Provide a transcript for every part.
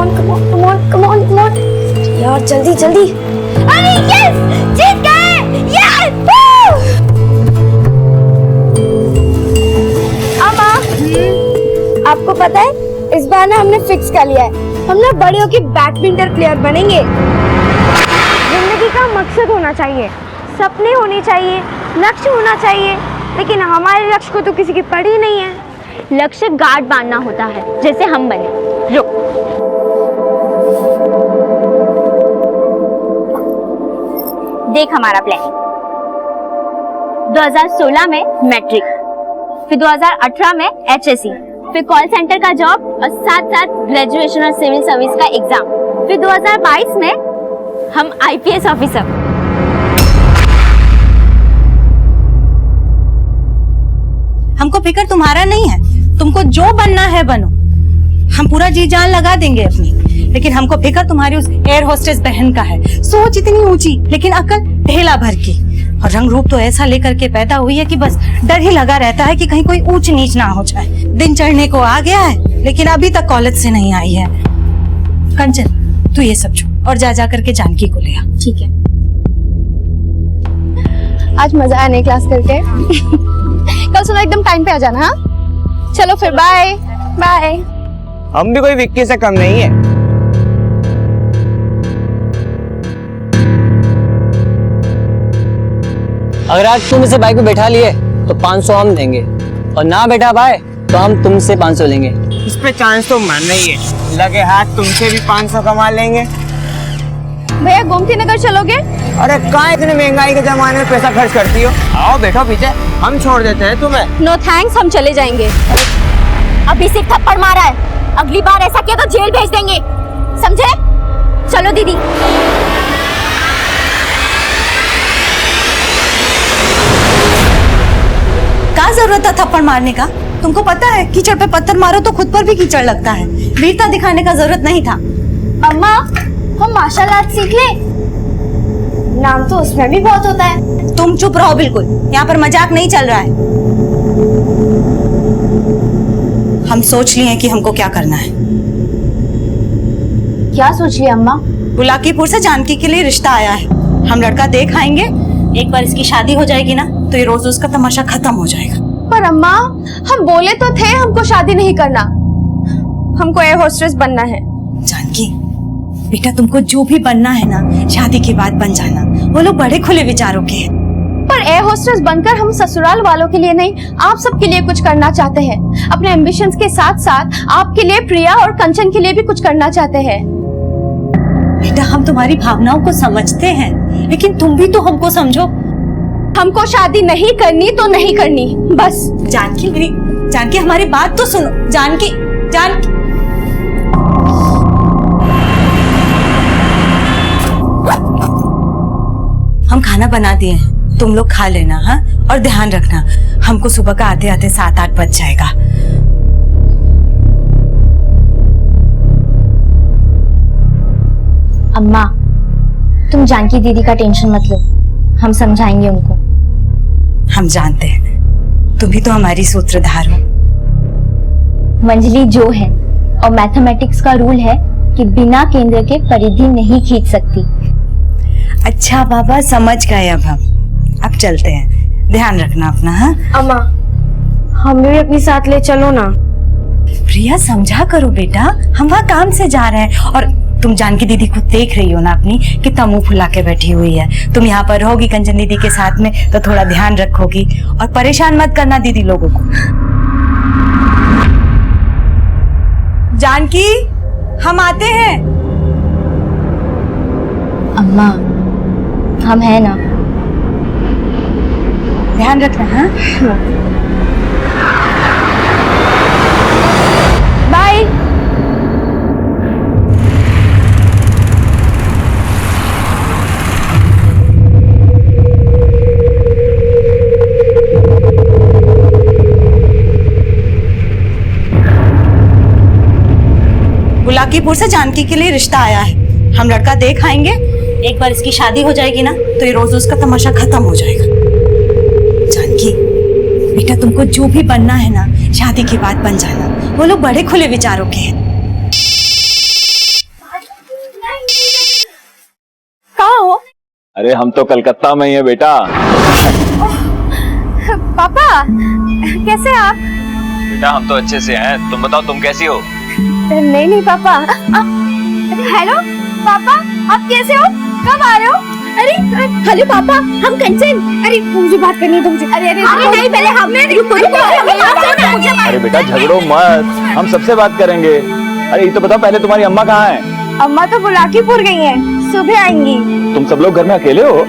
Come on यार, जल्दी जल्दी। अरे यस, जीत गए, यस। अम्मा, आपको पता है इस बार ना हमने फिक्स कर लिया है, हम ना बड़े होके बैडमिंटन प्लेयर बनेंगे। जिंदगी का मकसद होना चाहिए, सपने होने चाहिए, लक्ष्य होना चाहिए, लेकिन हमारे लक्ष्य को तो किसी की पड़ी नहीं है। लक्ष्य गार्ड बांधना होता है, जैसे हम बने। रुक, देख हमारा प्लान। 2016 में मैट्रिक, फिर 2018 में HSC, फिर कॉल सेंटर का जॉब और साथ साथ ग्रेजुएशन और सिविल सर्विस का एग्जाम, फिर 2022 में हम IPS ऑफिसर। हमको फिक्र तुम्हारा नहीं है, तुमको जो बनना है बनो, हम पूरा जी जान लगा देंगे अपनी, लेकिन हमको फिक्र तुम्हारी उस एयर होस्टेस बहन का है। सोच इतनी ऊंची लेकिन अकल ढेला भर की, और रंग रूप तो ऐसा लेकर के पैदा हुई है कि बस डर ही लगा रहता है कि कहीं कोई ऊंच नीच ना हो जाए। दिन चढ़ने को आ गया है लेकिन अभी तक कॉलेज से नहीं आई है। कंचन, तू ये सब छोड़ और जा करके जानकी को ले आ। ठीक है। आज मजा आया नई क्लास करके। कल सुबह एकदम टाइम पे आ जाना। हाँ चलो फिर, बाय बाय। हम भी कोई विक्की से कम नहीं है। अगर आज तुम इसे बाइक पे बैठा लिए तो 500 हम देंगे, और ना बैठा पाए तो हम तुमसे 500 लेंगे। इस पे चांस तो मानना ही है, लगे हाथ तुमसे भी 500 कमा लेंगे। भैया गोमती नगर चलोगे? अरे कहाँ इतने महंगाई के जमाने में पैसा खर्च करती हो? आओ बैठो पीछे, हम छोड़ देते हैं तुम्हें। नो थैंक्स, हम चले जाएंगे। अभी सिर्फ थप्पड़ मारा है, अगली बार ऐसा किया तो जेल भेज देंगे, समझे? चलो दीदी। क्या जरूरत है थप्पड़ मारने का? तुमको पता है कीचड़ पे पत्थर मारो तो खुद पर भी कीचड़ लगता है। वीरता दिखाने का जरूरत नहीं था। अम्मा, हम मार्शल आर्ट सीख ले, नाम तो उसमें भी बहुत होता है। तुम चुप रहो बिल्कुल, यहाँ पर मजाक नहीं चल रहा है। हम सोच लिए हैं कि हमको क्या करना है। क्या सोच लिया अम्मा? बुलाकीपुर से जानकी के लिए रिश्ता आया है, हम लड़का देख आएंगे। एक बार इसकी शादी हो जाएगी ना तो ये रोज उसका तमाशा खत्म हो जाएगा। पर अम्मा, हम बोले तो थे हमको शादी नहीं करना, हमको एयर होस्टेस बनना है। जानकी बेटा, तुमको जो भी बनना है ना शादी के बाद बन जाना, वो लोग बड़े खुले विचारों के हैं। पर एयर होस्टेस बनकर हम ससुराल वालों के लिए नहीं, आप सबके लिए कुछ करना चाहते हैं। अपने एम्बिशंस के साथ साथ आपके लिए, प्रिया और कंचन के लिए भी कुछ करना चाहते हैं। बेटा, हम तुम्हारी भावनाओं को समझते हैं, लेकिन तुम भी तो हमको समझो। हमको शादी नहीं करनी तो नहीं करनी, बस। जानकी, मेरी जानकी, हमारी बात तो सुनो। जानकी, जानकी, हम खाना बना दिए हैं, तुम लोग खा लेना। हाँ, और ध्यान रखना, हमको सुबह का आते आते 7-8 बज जाएगा। अम्मा, तुम जानकी दीदी का टेंशन मत लो, हम समझाएंगे उनको। हम जानते हैं तुम भी तो हमारी सूत्रधार हो। मंजली जो है, और मैथमेटिक्स का रूल है कि बिना केंद्र के परिधि नहीं खींच सकती। अच्छा बाबा, समझ गए। अब चलते हैं, ध्यान रखना अपना। हाँ अम्मा, हमें भी अपने साथ ले चलो ना। प्रिया, समझा करो बेटा, हम वहाँ काम से जा रहे हैं, और तुम जानकी दीदी को देख रही हो ना अपनी, कितना मुंह फुला के बैठी हुई है। तुम यहाँ पर रहोगी कंचन दीदी के साथ में तो थोड़ा ध्यान रखोगी, और परेशान मत करना दीदी लोगों को। जानकी, हम आते हैं। अम्मा, हम हैं ना। ध्यान रखना। हाँ बाय। बुलाकीपुर से जानकी के लिए रिश्ता आया है, हम लड़का देख आएंगे। एक बार इसकी शादी हो जाएगी ना तो ये रोज उसका तमाशा खत्म हो जाएगा। जानकी बेटा, तुमको जो भी बनना है ना शादी के बाद बन जाना, वो लोग बड़े खुले विचारों के हैं। अरे हम तो कलकत्ता में ही है बेटा। पापा कैसे आप? बेटा हम तो अच्छे से हैं, तुम बताओ तुम कैसी हो? नहीं पापा। हेलो पापा, आप कैसे हो? कब आ रहे हो? अरे हेलो पापा, हम कंचन। अरे मुझे बात करनी है तुमसे। अरे नहीं, पहले अरे बेटा झगड़ो मत, हम सबसे बात करेंगे। अरे ये तो बताओ पहले तुम्हारी अम्मा कहाँ है? अम्मा तो बुलाकीपुर गई हैं, सुबह आएंगी। तुम सब लोग घर में अकेले हो?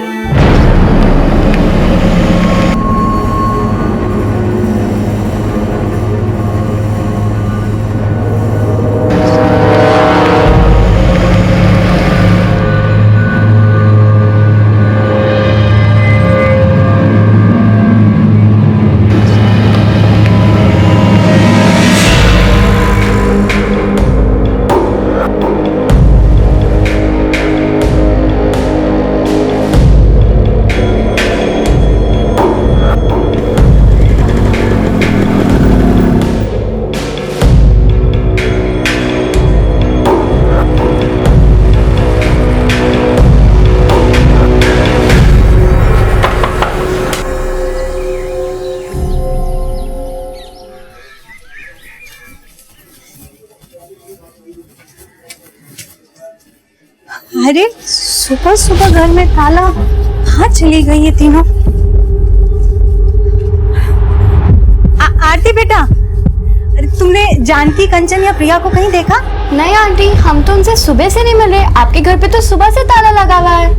अरे सुबह सुबह घर में ताला, कहाँ चली गई ये तीनों? आरती बेटा, अरे तुमने जानकी, कंचन या प्रिया को कहीं देखा? नहीं आंटी, हम तो उनसे सुबह से नहीं मिले। आपके घर पे तो सुबह से ताला लगा हुआ है।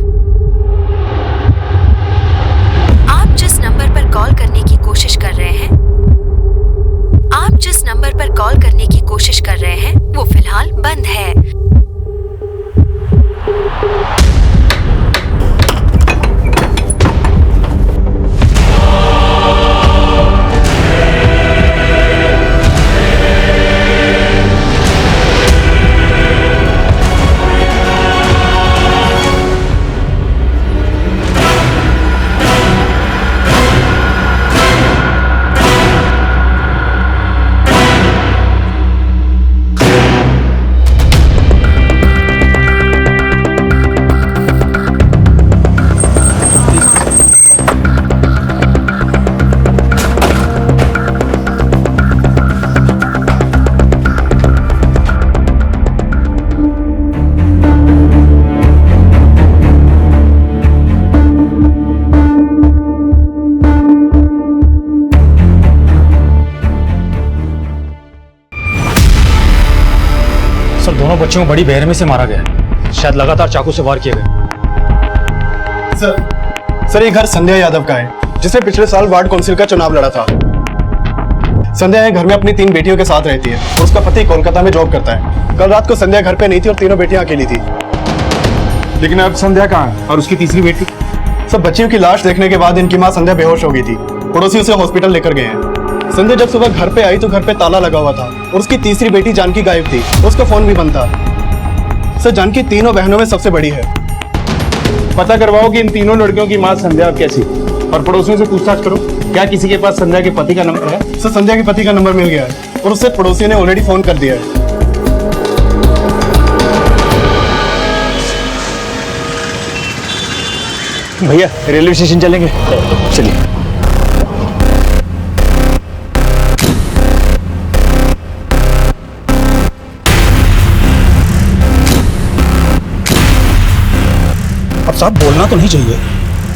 आप जिस नंबर पर कॉल करने की कोशिश कर रहे हैं, आप जिस नंबर पर कॉल करने की कोशिश कर रहे हैं वो फिलहाल बंद है। दोनों बच्चों को बड़ी बेरहमी से मारा गया, शायद लगातार चाकू से वार किए गए। सर ये घर संध्या यादव का है, जिसने पिछले साल वार्ड काउंसिल का चुनाव लड़ा था। संध्या ये घर में अपनी 3 बेटियों के साथ रहती है और उसका पति कोलकाता में जॉब करता है। कल रात को संध्या घर पे नहीं थी और तीनों बेटियां अकेली थी। लेकिन अब संध्या कहाँ है और उसकी तीसरी बेटी? सब बच्चियों की लाश देखने के बाद इनकी मां संध्या बेहोश हो गई थी। पड़ोसी उसे हॉस्पिटल लेकर गए हैं। संध्या जब सुबह घर पे आई तो घर पे ताला लगा हुआ था और उसकी तीसरी बेटी जानकी गायब थी, उसका फोन भी बंद था। सर जानकी तीनों बहनों में सबसे बड़ी है। पता करवाओ कि इन तीनों लड़कियों की माँ संध्या कैसी, और पड़ोसियों से पूछताछ करो क्या किसी के पास संध्या के पति का नंबर है? सर संध्या के पति का नंबर मिल गया है और उससे पड़ोसी ने ऑलरेडी फोन कर दिया है। भैया रेलवे स्टेशन चलेंगे? चलिए। अब साहब बोलना तो नहीं चाहिए,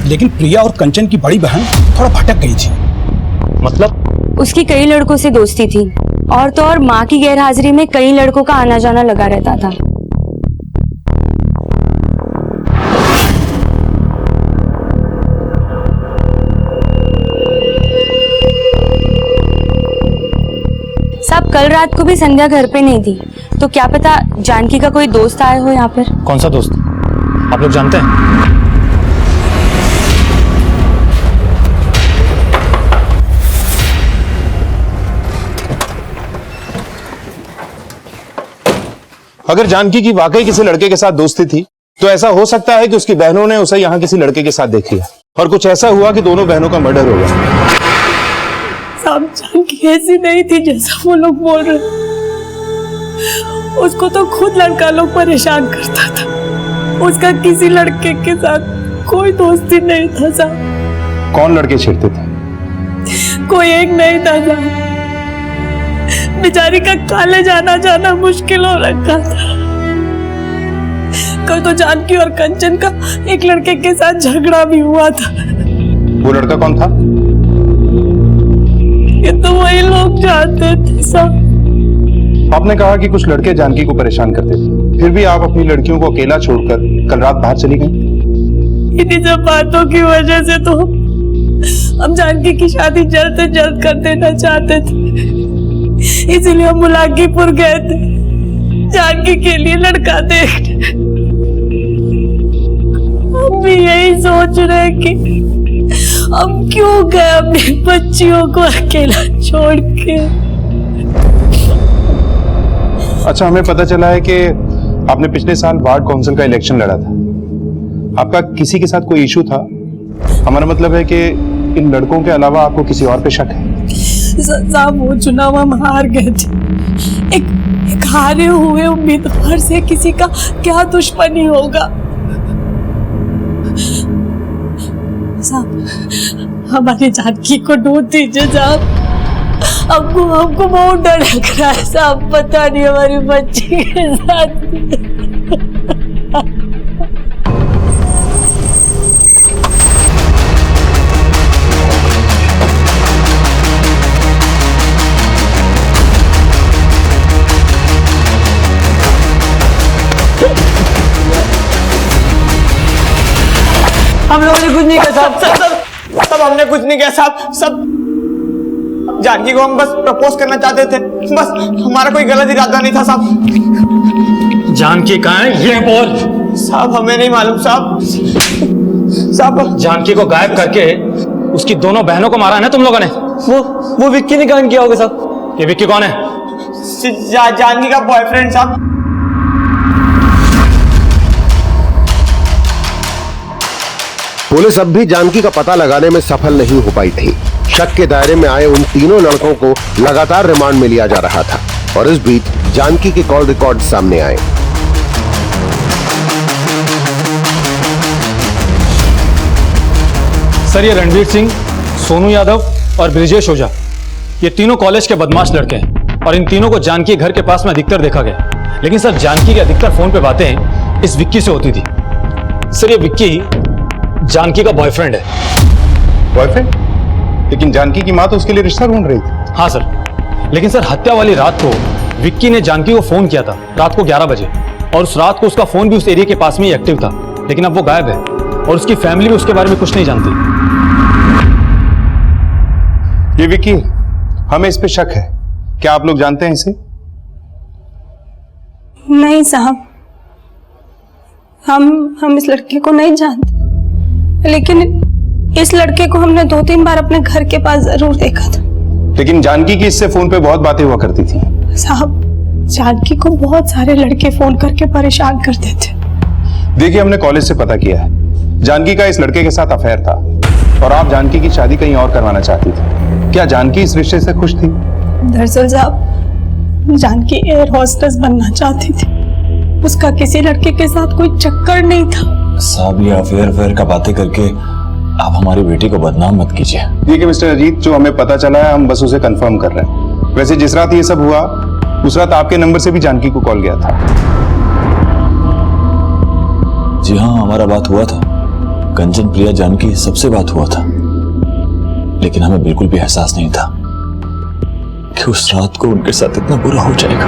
लेकिन प्रिया और कंचन की बड़ी बहन थोड़ा भटक गई थी। मतलब? उसकी कई लड़कों से दोस्ती थी और तो और माँ की गैरहाजिरी में कई लड़कों का आना जाना लगा रहता था। साहब कल रात को भी संध्या घर पे नहीं थी, तो क्या पता जानकी का कोई दोस्त आया हो यहाँ पर। कौन सा दोस्त? आप लोग जानते हैं? अगर जानकी की वाकई किसी लड़के के साथ दोस्ती थी तो ऐसा हो सकता है कि उसकी बहनों ने उसे यहाँ किसी लड़के के साथ देख लिया और कुछ ऐसा हुआ कि दोनों बहनों का मर्डर हो गया। साहब जानकी ऐसी नहीं थी जैसा वो लोग बोल रहे। उसको तो खुद लड़का लोग परेशान करता था। उसका किसी लड़के के साथ कोई दोस्ती नहीं था साहब। कौन लड़के छेड़ते थे? कोई एक नहीं था साहब। बेचारी का कॉलेज आना जाना मुश्किल हो रखा था। कल तो जानकी और कंचन का एक लड़के के साथ झगड़ा भी हुआ था। वो लड़का कौन था? ये तो वही लोग जानते थे साहब। आपने कहा कि कुछ लड़के जानकी को परेशान करते थे, फिर भी आप अपनी लड़कियों को अकेला छोड़कर कल रात बाहर चली गई। इन्हीं सब बातों की वजह से तो हम जानकी की शादी जल्द से जल्द कर देना चाहते थे, इसीलिए हम मुलाकीपुर गए थे जानकी के लिए लड़का देखने। हम भी यही सोच रहे कि हम क्यों गए अपनी बच्चियों को अकेला छोड़ के। अच्छा, हमें पता चला है कि आपने पिछले साल वार्ड काउंसिल का इलेक्शन लड़ा था। आपका किसी के साथ कोई इशू था? हमारा मतलब है कि इन लड़कों के अलावा आपको किसी और पे शक है? साहब वो चुनाव हम हार गए थे। एक हारे हुए उम्मीदवार से किसी का क्या दुश्मनी होगा साहब। हमारी जानकी को ढूंढ दीजिए साहब। हमको बहुत डर लग रहा है साहब, पता नहीं हमारी बच्ची के साथ। हम लोगों ने कुछ नहीं किया साहब। सब हमने कुछ नहीं किया साहब। सब जानकी को हम बस प्रपोज करना चाहते थे, बस हमारा कोई गलत इरादा नहीं था साहब। जानकी कहाँ है ये बोल। साहब हमें नहीं मालूम साहब। जानकी को गायब करके उसकी दोनों बहनों को मारा है ना तुम लोगों ने? वो विक्की ने काम किया होगा साहब। ये विक्की कौन है? जानकी का बॉयफ्रेंड साहब। पुलिस अब भी जानकी का पता लगाने में सफल नहीं हो पाई थी। शक के दायरे में आए उन तीनों लड़कों को लगातार रिमांड में लिया जा रहा था और इस बीच जानकी के कॉल रिकॉर्ड सामने आए। सर, ये रणवीर सिंह, सोनू यादव और ब्रिजेश ओझा, ये तीनों कॉलेज के बदमाश लड़के हैं और इन तीनों को जानकी घर के पास में अधिकतर देखा गया। लेकिन सर, जानकी की अधिकतर फोन पे बातें इस विक्की से होती थी। सर, ये विक्की जानकी का बॉयफ्रेंड है। बॉयफ्रेंड? लेकिन जानकी की माँ तो उसके लिए रिश्ता ढूंढ रही थी। हाँ सर, लेकिन सर हत्या वाली रात को विक्की ने जानकी को फोन किया था रात को 11 बजे और उस रात को उसका फोन भी उस एरिया के पास में ही एक्टिव था, लेकिन अब वो गायब है और उसकी फैमिली भी उसके बारे में कुछ नहीं जानती। ये विक्की, हमें इस पे शक है। क्या आप लोग जानते हैं इसे? नहीं साहब, हम इस लड़के को नहीं जानते, लेकिन इस लड़के को हमने 2-3 बार अपने घर के पास जरूर देखा था। लेकिन जानकी की इससे फोन पे बहुत बातें हुआ करती थी। साहब, जानकी को बहुत सारे लड़के फोन करके परेशान करते थे। देखिए, हमने कॉलेज से पता किया है, जानकी का इस लड़के के साथ अफेयर था और आप जानकी की शादी कहीं और करवाना चाहती थी। क्या जानकी इस रिश्ते से खुश थी? दरअसल साहब, जानकी एयर होस्टेस बनना चाहती थी। उसका किसी लड़के के साथ कोई चक्कर नहीं था। साहब, ये अफेयर का बातें करके आप हमारी बेटी को बदनाम मत कीजिए। ठीक है मिस्टर अजीत, जो हमें पता चला है हम बस उसे कंफर्म कर रहे हैं। वैसे जिस रात ये सब हुआ उस रात आपके नंबर से भी जानकी को कॉल गया था। जी हाँ, हमारा बात हुआ था। कंचन, प्रिया, जानकी सबसे बात हुआ था, लेकिन हमें बिल्कुल भी एहसास नहीं था कि उस रात को उनके साथ इतना बुरा हो जाएगा।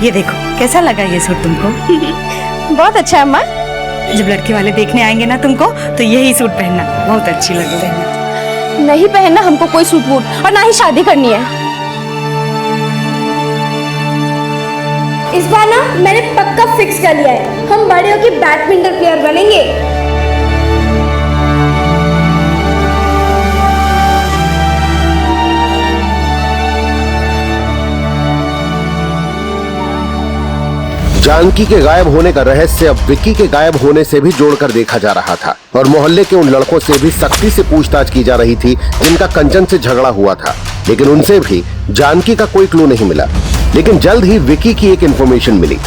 ये देखो, कैसा लगा ये सूट तुमको? बहुत अच्छा अम्मा। जब लड़के वाले देखने आएंगे ना तुमको, तो यही सूट पहनना, बहुत अच्छी लगेगी। नहीं पहनना हमको कोई सूट बूट, और ना ही शादी करनी है। इस बार ना मैंने पक्का फिक्स कर लिया है, हम बड़े होके बैडमिंटन प्लेयर बनेंगे। जानकी के गायब होने का रहस्य अब विक्की के गायब होने से भी जोड़कर देखा जा रहा था और मोहल्ले के उन लड़कों से भी सख्ती से पूछताछ की जा रही थी जिनका कंचन से झगड़ा हुआ था, लेकिन उनसे भी जानकी का कोई क्लू नहीं मिला। लेकिन जल्द ही विक्की की एक इंफॉर्मेशन मिली।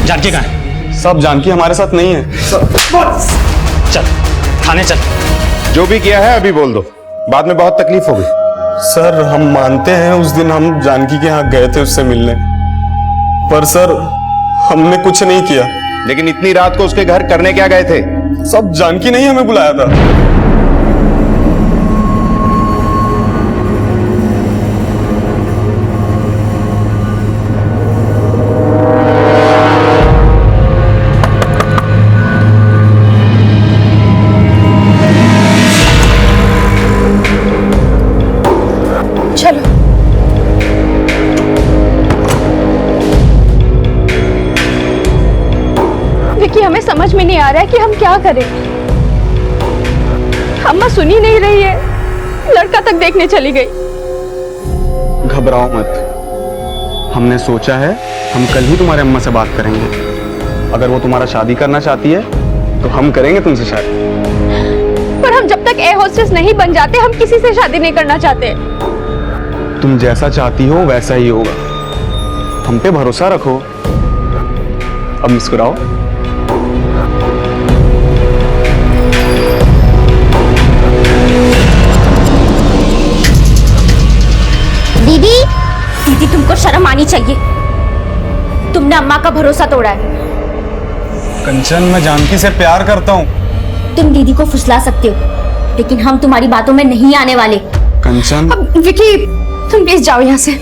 जानकी कहाँ है? सब जानकी हमारे साथ नहीं है। चल थाने चल। जो भी किया है अभी बोल दो, बाद में बहुत तकलीफ होगी। सर हम मानते हैं उस दिन हम जानकी के यहाँ गए थे उससे मिलने, पर सर हमने कुछ नहीं किया। लेकिन इतनी रात को उसके घर करने क्या गए थे? सब जानकी नहीं हमें बुलाया था। हमें समझ में नहीं आ रहा है कि हम क्या करें। अम्मा सुन ही नहीं रही है, लड़का तक देखने चली गई। घबराओ मत, हमने सोचा है हम कल ही तुम्हारे अम्मा से बात करेंगे। अगर वो तुम्हारा शादी करना चाहती है तो हम करेंगे तुमसे शादी। पर हम जब तक एयर होस्टेस नहीं बन जाते हम किसी से शादी नहीं करना चाहते। तुम जैसा चाहती हो वैसा ही होगा, हम पे भरोसा रखो। अब मुस्कुराओ। दीदी, दीदी तुमको शर्म आनी चाहिए, तुमने अम्मा का भरोसा तोड़ा है। कंचन मैं जानकी से प्यार करता हूँ। तुम दीदी को फुसला सकते हो, लेकिन हम तुम्हारी बातों में नहीं आने वाले। कंचन विकी तुम प्लीज जाओ यहाँ से।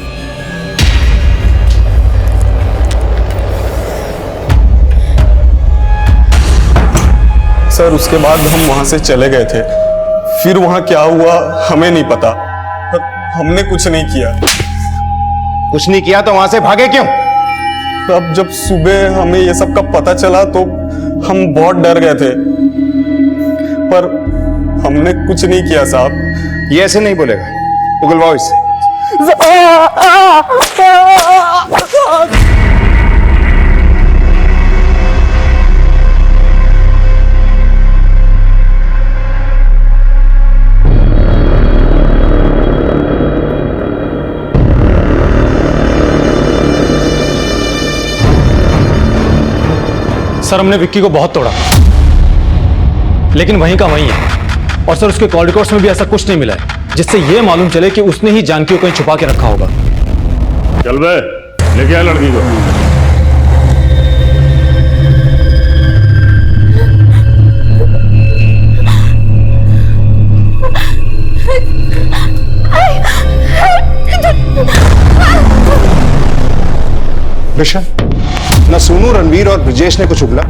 सर उसके बाद हम वहां से चले गए थे, फिर वहां क्या हुआ हमें नहीं पता, हमने कुछ नहीं किया। कुछ नहीं किया तो वहां से भागे क्यों? अब जब सुबह हमें ये सब का पता चला तो हम बहुत डर गए थे, पर हमने कुछ नहीं किया साहब। ये ऐसे नहीं बोलेगा, उगलवाओ इससे। सर हमने विक्की को बहुत तोड़ा, लेकिन वहीं का वहीं है। और सर उसके कॉल रिकॉर्ड्स में भी ऐसा कुछ नहीं मिला है जिससे यह मालूम चले कि उसने ही जानकी को कहीं छुपा के रखा होगा। चल बे, लेके आ लड़की को। ऋषभ, ना सोनू, रणवीर और ब्रिजेश ने कुछ उगला,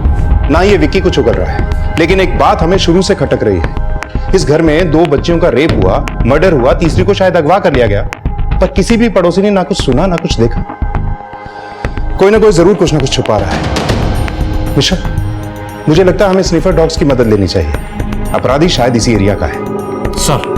ना ये विक्की कुछ उगल रहा है। लेकिन एक बात हमें शुरू से खटक रही है, इस घर में 2 बच्चियों का रेप हुआ, मर्डर हुआ, तीसरी को शायद अगवा कर लिया गया, पर किसी भी पड़ोसी ने ना कुछ सुना ना कुछ देखा। कोई ना कोई जरूर कुछ ना कुछ छुपा रहा है। ऋषभ, मुझे लगता है हमें स्निफर डॉग्स की मदद लेनी चाहिए। अपराधी शायद इसी एरिया का है। सर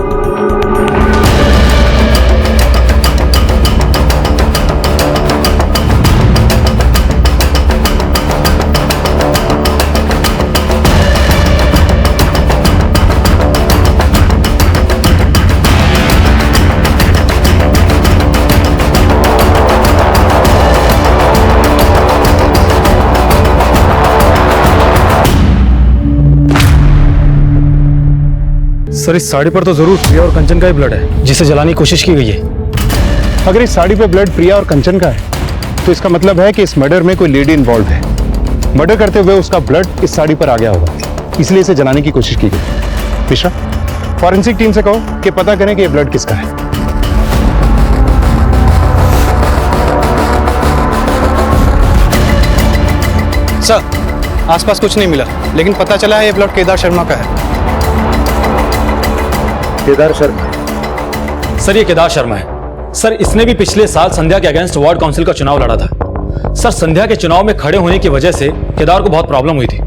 सर इस साड़ी पर तो जरूर प्रिया और कंचन का ही ब्लड है जिसे जलाने की कोशिश की गई है। अगर इस साड़ी पे ब्लड प्रिया और कंचन का है तो इसका मतलब है कि इस मर्डर में कोई लेडी इन्वॉल्व है। मर्डर करते हुए उसका ब्लड इस साड़ी पर आ गया होगा, इसलिए इसे जलाने की कोशिश की गई। मिश्रा, फॉरेंसिक टीम से कहो कि पता करें कि ये ब्लड किसका है। सर, आसपास कुछ नहीं मिला, लेकिन पता चला है ये प्लॉट केदार शर्मा का है। केदार शर्मा? सर ये केदार शर्मा है। सर इसने भी पिछले साल संध्या के अगेंस्ट वार्ड काउंसिल का चुनाव लड़ा था। सर संध्या के चुनाव में खड़े होने की वजह से केदार को बहुत प्रॉब्लम हुई थी।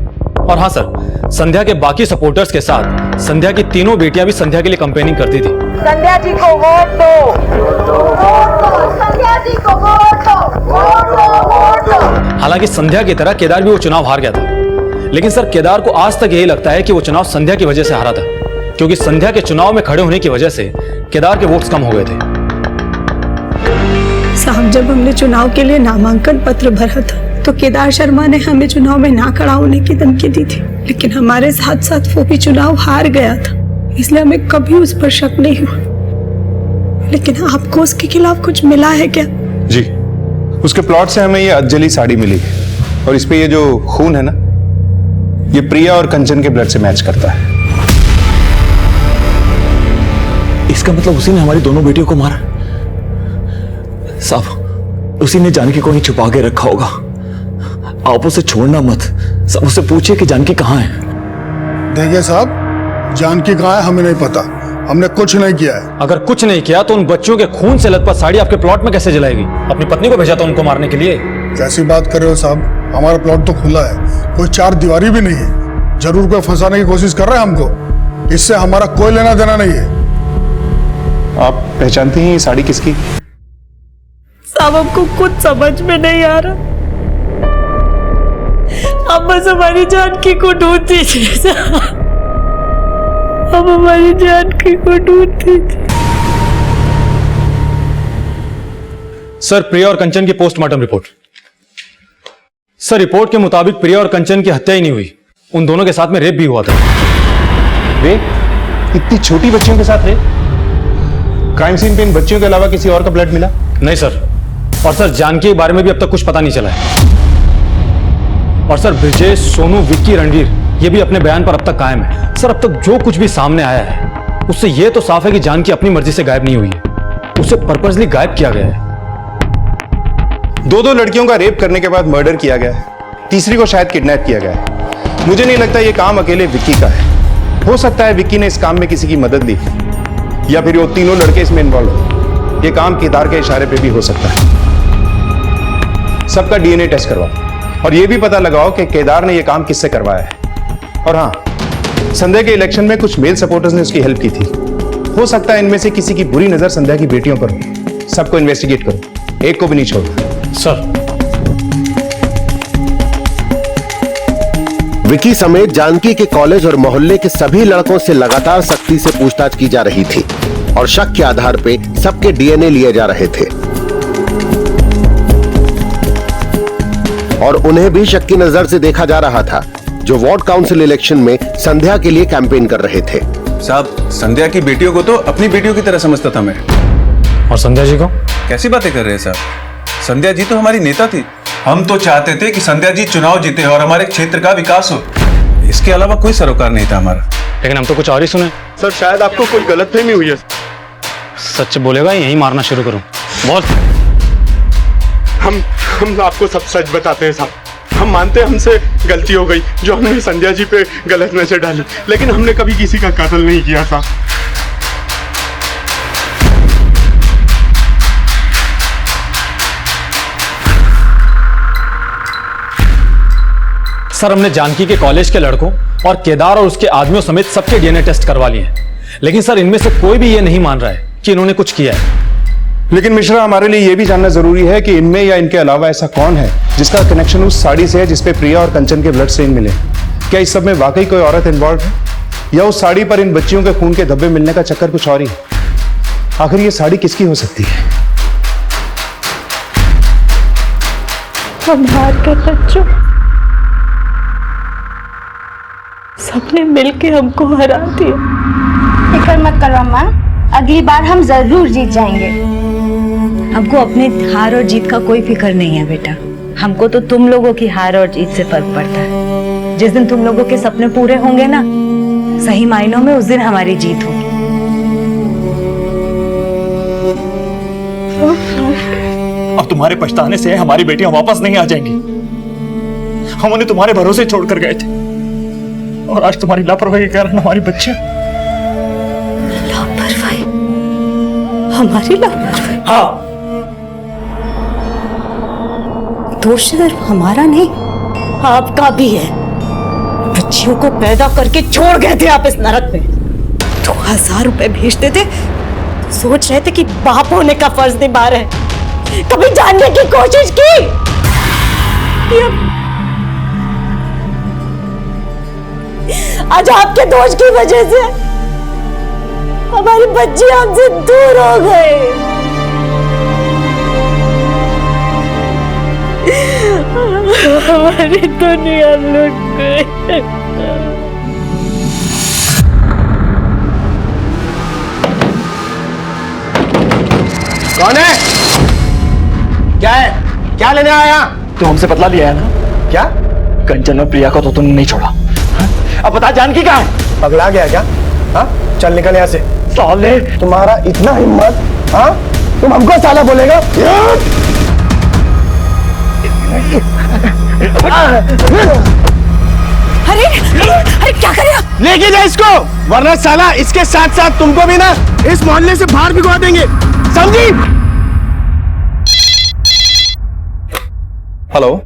और हाँ सर, संध्या के बाकी सपोर्टर्स के साथ संध्या की तीनों बेटियां भी संध्या के लिए कैंपेनिंग करती थी। संध्या जी को वोट दो, संध्या जी को वोट दो। हालांकि संध्या की तरह केदार भी वो चुनाव हार गया था, लेकिन सर केदार को आज तक यही लगता है कि वो चुनाव संध्या की वजह से हारा था, क्योंकि संध्या के चुनाव में खड़े होने की वजह से केदार के वोट्स कम हो गए थे। साहब, जब हमने चुनाव के लिए नामांकन पत्र भरा था तो केदार शर्मा ने हमें चुनाव में ना खड़ा होने की धमकी दी थी, लेकिन हमारे साथ साथ वो भी चुनाव हार गया था, इसलिए हमें कभी उस पर शक नहीं हुआ। लेकिन आपको उसके खिलाफ कुछ मिला है क्या? जी, उसके प्लॉट से हमें ये अधजली साड़ी मिली और इस पे ये जो खून है ना, ये प्रिया और कंचन के ब्लड से मैच करता है। इसका मतलब उसी ने हमारी दोनों बेटियों को मारा? साहब, उसी ने जानकी को ही छुपा के रखा होगा। आप उसे छोड़ना मत। सब उससे पूछिए कि जानकी कहाँ है। देखिए साहब, जानकी कहाँ है हमें नहीं पता, हमने कुछ नहीं किया है। अगर कुछ नहीं किया तो उन बच्चों के खून से लथपथ साड़ी आपके प्लॉट में कैसे जलाएगी? अपनी पत्नी को भेजा था उनको मारने के लिए। कैसी बात कर रहे हो साहब, हमारा प्लॉट तो खुला है, कोई चार दीवारी भी नहीं है। जरूर कोई फंसाने की कोशिश कर रहा है हमको, इससे हमारा कोई लेना देना नहीं है। आप पहचानती हैं ये साड़ी किसकी? साहब, हमको कुछ समझ में नहीं आ रहा। आप बस हमारी जानकी को ढूंढ दीजिए, अब हमारी जानकी को ढूंढ दीजिए। सर प्रिया और कंचन की पोस्टमार्टम रिपोर्ट। सर रिपोर्ट के मुताबिक प्रिया और कंचन की हत्या ही नहीं हुई, उन दोनों के साथ में रेप भी हुआ था। रेप? इतनी छोटी बच्चियों के साथ रेप? क्राइम सीन पे इन बच्चियों के अलावा किसी और का ब्लड मिला? नहीं सर। और सर जानकी के बारे में भी अब तक कुछ पता नहीं चला है। और सर ब्रिजेश, सोनू, विक्की, रणवीर ये भी अपने बयान पर अब तक कायम है। सर अब तक जो कुछ भी सामने आया है उससे ये तो साफ है कि जानकी अपनी मर्जी से गायब नहीं हुई है, उसे पर्पसली गायब किया गया है। दो लड़कियों का रेप करने के बाद मर्डर किया गया है, तीसरी को शायद किडनैप किया गया है। मुझे नहीं लगता ये काम अकेले विक्की का है। हो सकता है विक्की ने इस काम में किसी की मदद ली, या फिर वो तीनों लड़के इसमें इन्वॉल्व हो। ये काम केदार के इशारे पे भी हो सकता है। सबका डीएनए टेस्ट करवाओ और ये भी पता लगाओ कि केदार ने ये काम किससे करवाया है। और हाँ, संध्या के इलेक्शन में कुछ मेल सपोर्टर्स ने उसकी हेल्प की थी। हो सकता है इनमें से किसी की बुरी नजर संध्या की बेटियों पर हो। सबको इन्वेस्टिगेट करो, एक को भी नहीं छोड़ो। सर। विकी समेत जानकी के कॉलेज और मोहल्ले के सभी लड़कों से लगातार सख्ती से पूछताछ की जा रही थी और शक के आधार पे सबके डीएनए लिए जा रहे थे और उन्हें भी शक की नजर से देखा जा रहा था जो वार्ड काउंसिल इलेक्शन में संध्या के लिए कैंपेन कर रहे थे। साहब, संध्या की बेटियों को तो अपनी बेटियों की तरह समझता था मैं। और संध्या जी को? कैसी बातें कर रहे हैं साहब, संध्या जी तो हमारी नेता थी। हम तो चाहते थे कि संध्या जी चुनाव जीते और हमारे क्षेत्र का विकास हो, इसके अलावा कोई सरोकार नहीं था हमारा। लेकिन हम तो कुछ और ही सुने। सर शायद आपको कोई गलतफहमी हुई है। सच बोलेगा यही मारना शुरू करूं? बहुत। हम आपको सब सच बताते हैं साहब। हम मानते हैं हमसे गलती हो गई जो हमने संध्या जी पे गलत नजर डाली, लेकिन हमने कभी किसी का कत्ल नहीं किया था। सर हमने जानकी के कॉलेज के लड़कों और केदार और उसके आदमियों समेत सबके डीएनए टेस्ट करवा लिए हैं, लेकिन सर इनमें से कोई भी ये नहीं मान रहा है कि इन्होंने कुछ किया है। लेकिन मिश्रा, हमारे लिए यह भी जानना जरूरी है कि इनमें या इनके अलावा ऐसा कौन है जिसका कनेक्शन उस साड़ी से है जिसपे प्रिया और कंचन के ब्लड स्टेन मिले। क्या इस सब में वाकई कोई औरत इन्वॉल्व है या उस साड़ी पर इन बच्चियों के खून के धब्बे मिलने का चक्कर कुछ और ही है? आखिर ये साड़ी किसकी हो सकती है? हम हार गए बच्चों, सबने मिलके हमको हरा दिया। फिक्र मत करो अम्मा, अगली बार हम जरूर जीत जाएंगे। हमको अपने हार और जीत का कोई फिक्र नहीं है बेटा। हमको तो तुम लोगों की हार और जीत से फर्क पड़ता है। जिस दिन तुम लोगों के सपने पूरे होंगे ना, सही मायनों में उस दिन हमारी जीत होगी। अब तुम्हारे पछताने से हमारी बेटियां वापस नहीं आ जाएंगी। हम उन्हें तुम्हारे भरोसे छोड़कर गए थे, और आज तुम्हारी लापरवाही के कारण हमारी बच्चियां। लापरवाही? हमारी लापरवाही? हाँ, दोष सिर्फ हमारा नहीं, आपका भी है। बच्चियों को पैदा करके छोड़ गए थे आप इस नरक में। 2000 रुपए भेजते थे तो सोच रहे थे कि बाप होने का फर्ज निभा रहे। कभी जानने की कोशिश की? आज आपके दोष की वजह से हमारी बच्ची हमसे दूर हो गई। हमारी दुनिया लुट गई। कौन है? क्या है? क्या लेने आया? तू हमसे बदला लिया है ना? क्या? कंचन और प्रिया को तो तुमने नहीं छोड़ा। हा? अब बता जानकी कहाँ है? पगला गया क्या? हाँ? चल निकल यहाँ से। साले, तुम्हारा इतना हिम्मत? हाँ? तुम हमको साला बोलेगा? अरे अरे क्या कर रहे हो? लेके जा इसको, वरना साला इसके साथ साथ तुमको भी ना इस मोहल्ले से बाहर भिगवा देंगे, समझी? हेलो,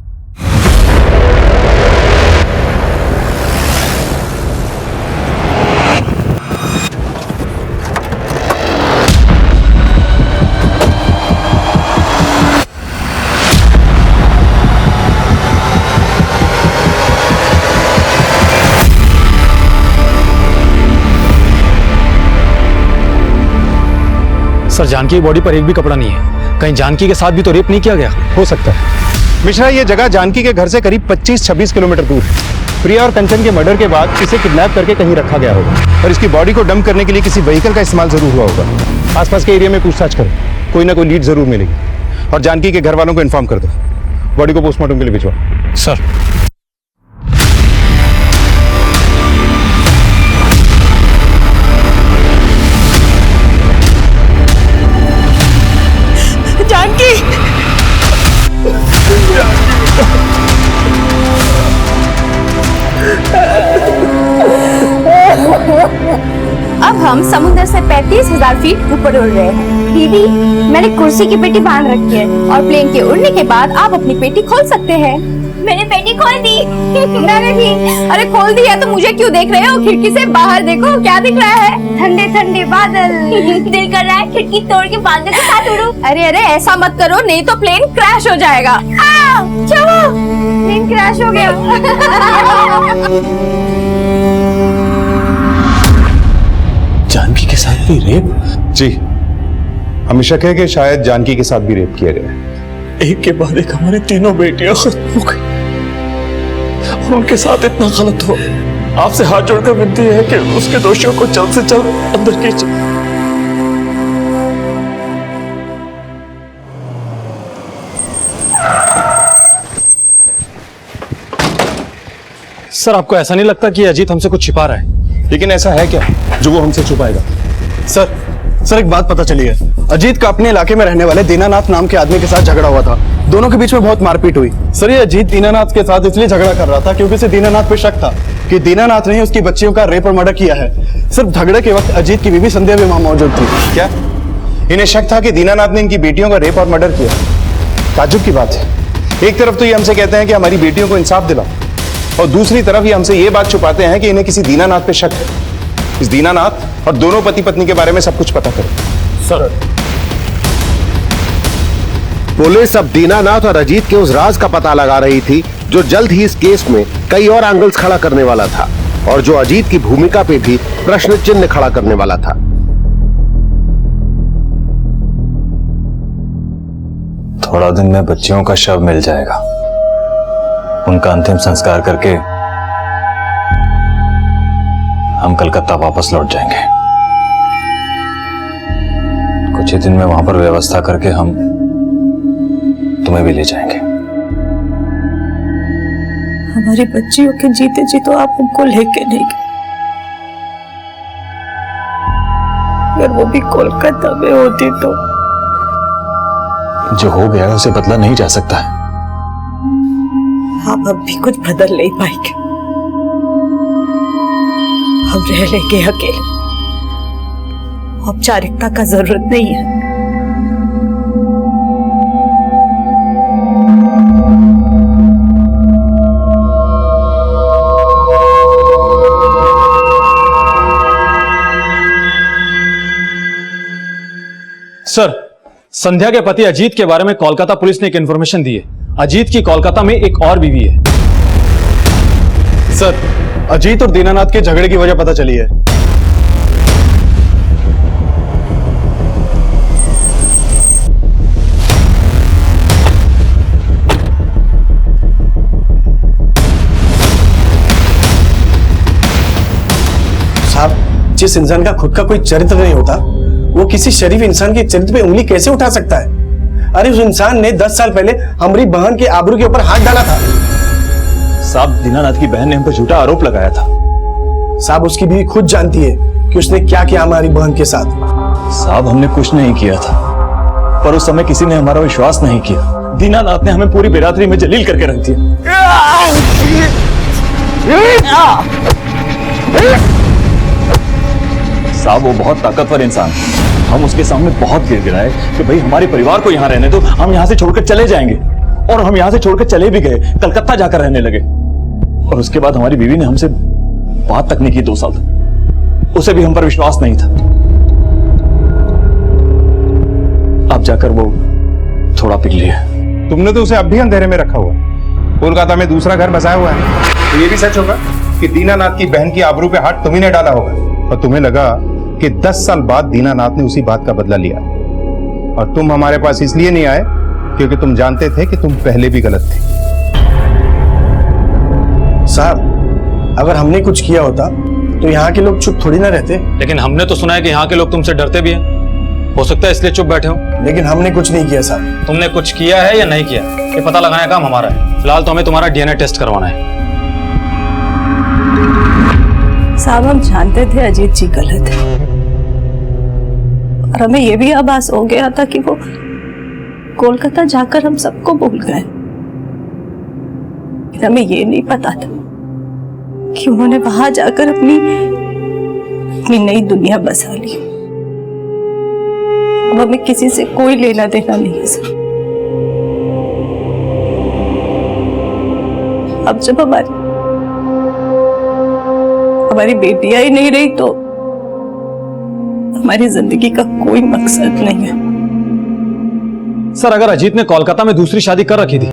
सर, जानकी की बॉडी पर एक भी कपड़ा नहीं है। कहीं जानकी के साथ भी तो रेप नहीं किया गया? हो सकता है। मिश्रा, ये जगह जानकी के घर से करीब 25-26 किलोमीटर दूर है। प्रिया और कंचन के मर्डर के बाद इसे किडनैप करके कहीं रखा गया होगा और इसकी बॉडी को डंप करने के लिए किसी व्हीकल का इस्तेमाल जरूर हुआ होगा। आसपास के एरिया में पूछताछ करो, कोई ना कोई लीड जरूर मिलेगी। और जानकी के घर वालों को इन्फॉर्म कर दो, बॉडी को पोस्टमार्टम के लिए भिजवाओ। सर। जानकी, अब हम समुद्र से 35,000 फीट ऊपर उड़ रहे हैं। दीदी, मैंने कुर्सी की पेटी बांध रखी है और प्लेन के उड़ने के बाद आप अपनी पेटी खोल सकते हैं। मैंने पेटी खोल दी। मैंने भी। अरे खोल दी है तो मुझे क्यों देख रहे हो? खिड़की से बाहर देखो, क्या दिख रहा है? ठंडे ठंडे बादल। दिल कर रहा है खिड़की तोड़ के बादल के साथ उड़ूं। अरे अरे, ऐसा मत करो, नहीं तो प्लेन क्रैश हो जाएगा। क्या हुआ? प्लेन क्रैश हो गया। जानकी के साथ भी रेप? जी, हमें शक है कि शायद जानकी के साथ भी रेप किया गया है। एक के बाद एक हमारी तीनों बेटियां खत्म हो गई और उनके साथ इतना गलत हो। आपसे हाथ जोड़कर विनती है कि उसके दोषियों को जल्द से जल्द अंदर कीजिए। सर, आपको ऐसा नहीं लगता कि अजीत हमसे कुछ छिपा रहा है? लेकिन ऐसा है क्या जो वो हमसे छुपाएगा? सर एक बात पता चली है। अजीत का अपने इलाके में रहने वाले दीनानाथ नाम के आदमी के साथ झगड़ा हुआ था। दोनों के बीच में बहुत मारपीट हुई। सर, ये अजीत दीनानाथ के साथ इसलिए झगड़ा कर रहा था क्योंकि उसे दीनानाथ पे शक था कि दीनानाथ ने उसकी बच्चियों का रेप और मर्डर किया है। सिर्फ झगड़े के वक्त अजीत की बीवी संध्या भी वहां मौजूद थी। क्या इन्हें शक था कि दीनानाथ ने इनकी बेटियों का रेप और मर्डर किया? ताज्जुब की बात है। एक तरफ तो ये हमसे कहते हैं कि हमारी बेटियों को इंसाफ दिलाओ, और दूसरी तरफ ये हमसे ये बात छुपाते हैं कि इन्हें किसी दीनानाथ पे शक है। इस दीनानाथ और दोनों पति पत्नी के बारे में सब कुछ पता करो। सर, पुलिस अब दीनानाथ और अजीत के उस राज का पता लगा रही थी जो जल्द ही इस केस में कई और एंगल्स खड़ा करने वाला था, और जो अजीत की भूमिका पे भी प्रश्न चिन्ह खड़ा करने वाला था। थोड़ा दिन में बच्चियों का शव मिल जाएगा। उनका अंतिम संस्कार करके हम कलकत्ता वापस लौट जाएंगे। कुछ ही दिन में वहां पर व्यवस्था करके हम तुम्हें भी ले जाएंगे। हमारी बच्चियों के जीते जी तो आप हमको लेके नहीं गए। अगर वो भी कोलकाता में होती तो। जो हो गया उसे बदला नहीं जा सकता है। आप अब भी कुछ बदल नहीं पाएंगे। हम रह लेंगे अकेले, औपचारिकता का जरूरत नहीं है। सर, संध्या के पति अजीत के बारे में कोलकाता पुलिस ने एक इंफॉर्मेशन दी है। अजीत की कोलकाता में एक और बीवी है। सर, अजीत और दीनानाथ के झगड़े की वजह पता चली है। साहब, जिस इंसान का खुद का कोई चरित्र नहीं होता, वो किसी शरीफ इंसान के चरित्र पे उंगली कैसे उठा सकता है? अरे उस इंसान ने 10 साल पहले हमारी बहन के आबरू के ऊपर हाथ डाला था। साहब, दीनानाथ की बहन ने हम पर झूठा आरोप लगाया था। साहब, उसकी बीवी खुद जानती है कि उसने क्या किया हमारी बहन के साथ। साहब, हमने कुछ नहीं किया था, पर उस समय किसी ने हमारा विश्वास नहीं किया। दीनानाथ ने हमें पूरी बिरादरी में जलील करके रख दिया। साहब, वो बहुत ताकतवर इंसान है। हम उसके सामने बहुत गिड़गिड़ाए कि भाई हमारे परिवार को यहाँ रहने दो, हम यहाँ से छोड़कर चले जाएंगे। और हम यहाँ से छोड़कर चले भी गए, कलकत्ता जाकर रहने लगे। और उसके बाद हमारी बीवी ने हमसे बात तक नहीं की 2 साल तक। उसे भी हम पर विश्वास नहीं था। अब जाकर वो थोड़ा पिघली है। तुमने तो उसे अब भी अंधेरे में रखा हुआ है। कोलकाता में दूसरा घर बसाया हुआ है। तो ये भी सच होगा कि दीनानाथ की बहन की आबरू पे हाथ तुम्ही ने डाला होगा, और तुम्हें लगा कि 10 साल बाद दीनानाथ ने उसी बात का बदला लिया, और तुम हमारे पास इसलिए नहीं आए क्योंकि तुम जानते थे कि तुम पहले भी गलत थे। साहब, अगर हमने कुछ किया होता तो यहाँ के लोग चुप थोड़ी ना रहते। लेकिन हमने तो सुना है कि यहाँ के लोग तुमसे डरते भी हैं। हो सकता है इसलिए चुप बैठे हो। लेकिन हमने कुछ नहीं किया साहब। तुमने कुछ किया है या नहीं किया, ये पता लगाने का काम हमारा है। फिलहाल तो हमें तुम्हारा DNA टेस्ट करवाना है। साहब, हम जानते थे अजीत जी गलत है, और हमें यह भी आभास हो गया था कि वो कोलकाता जाकर हम सबको भूल गए। हमें ये नहीं पता था कि उन्होंने वहां जाकर अपनी नई दुनिया बसा ली। अब हमें किसी से कोई लेना देना नहीं है सर। अब जब हमारी बेटियां ही नहीं रही तो हमारी जिंदगी का कोई मकसद नहीं है। सर, अगर अजीत ने कोलकाता में दूसरी शादी कर रखी थी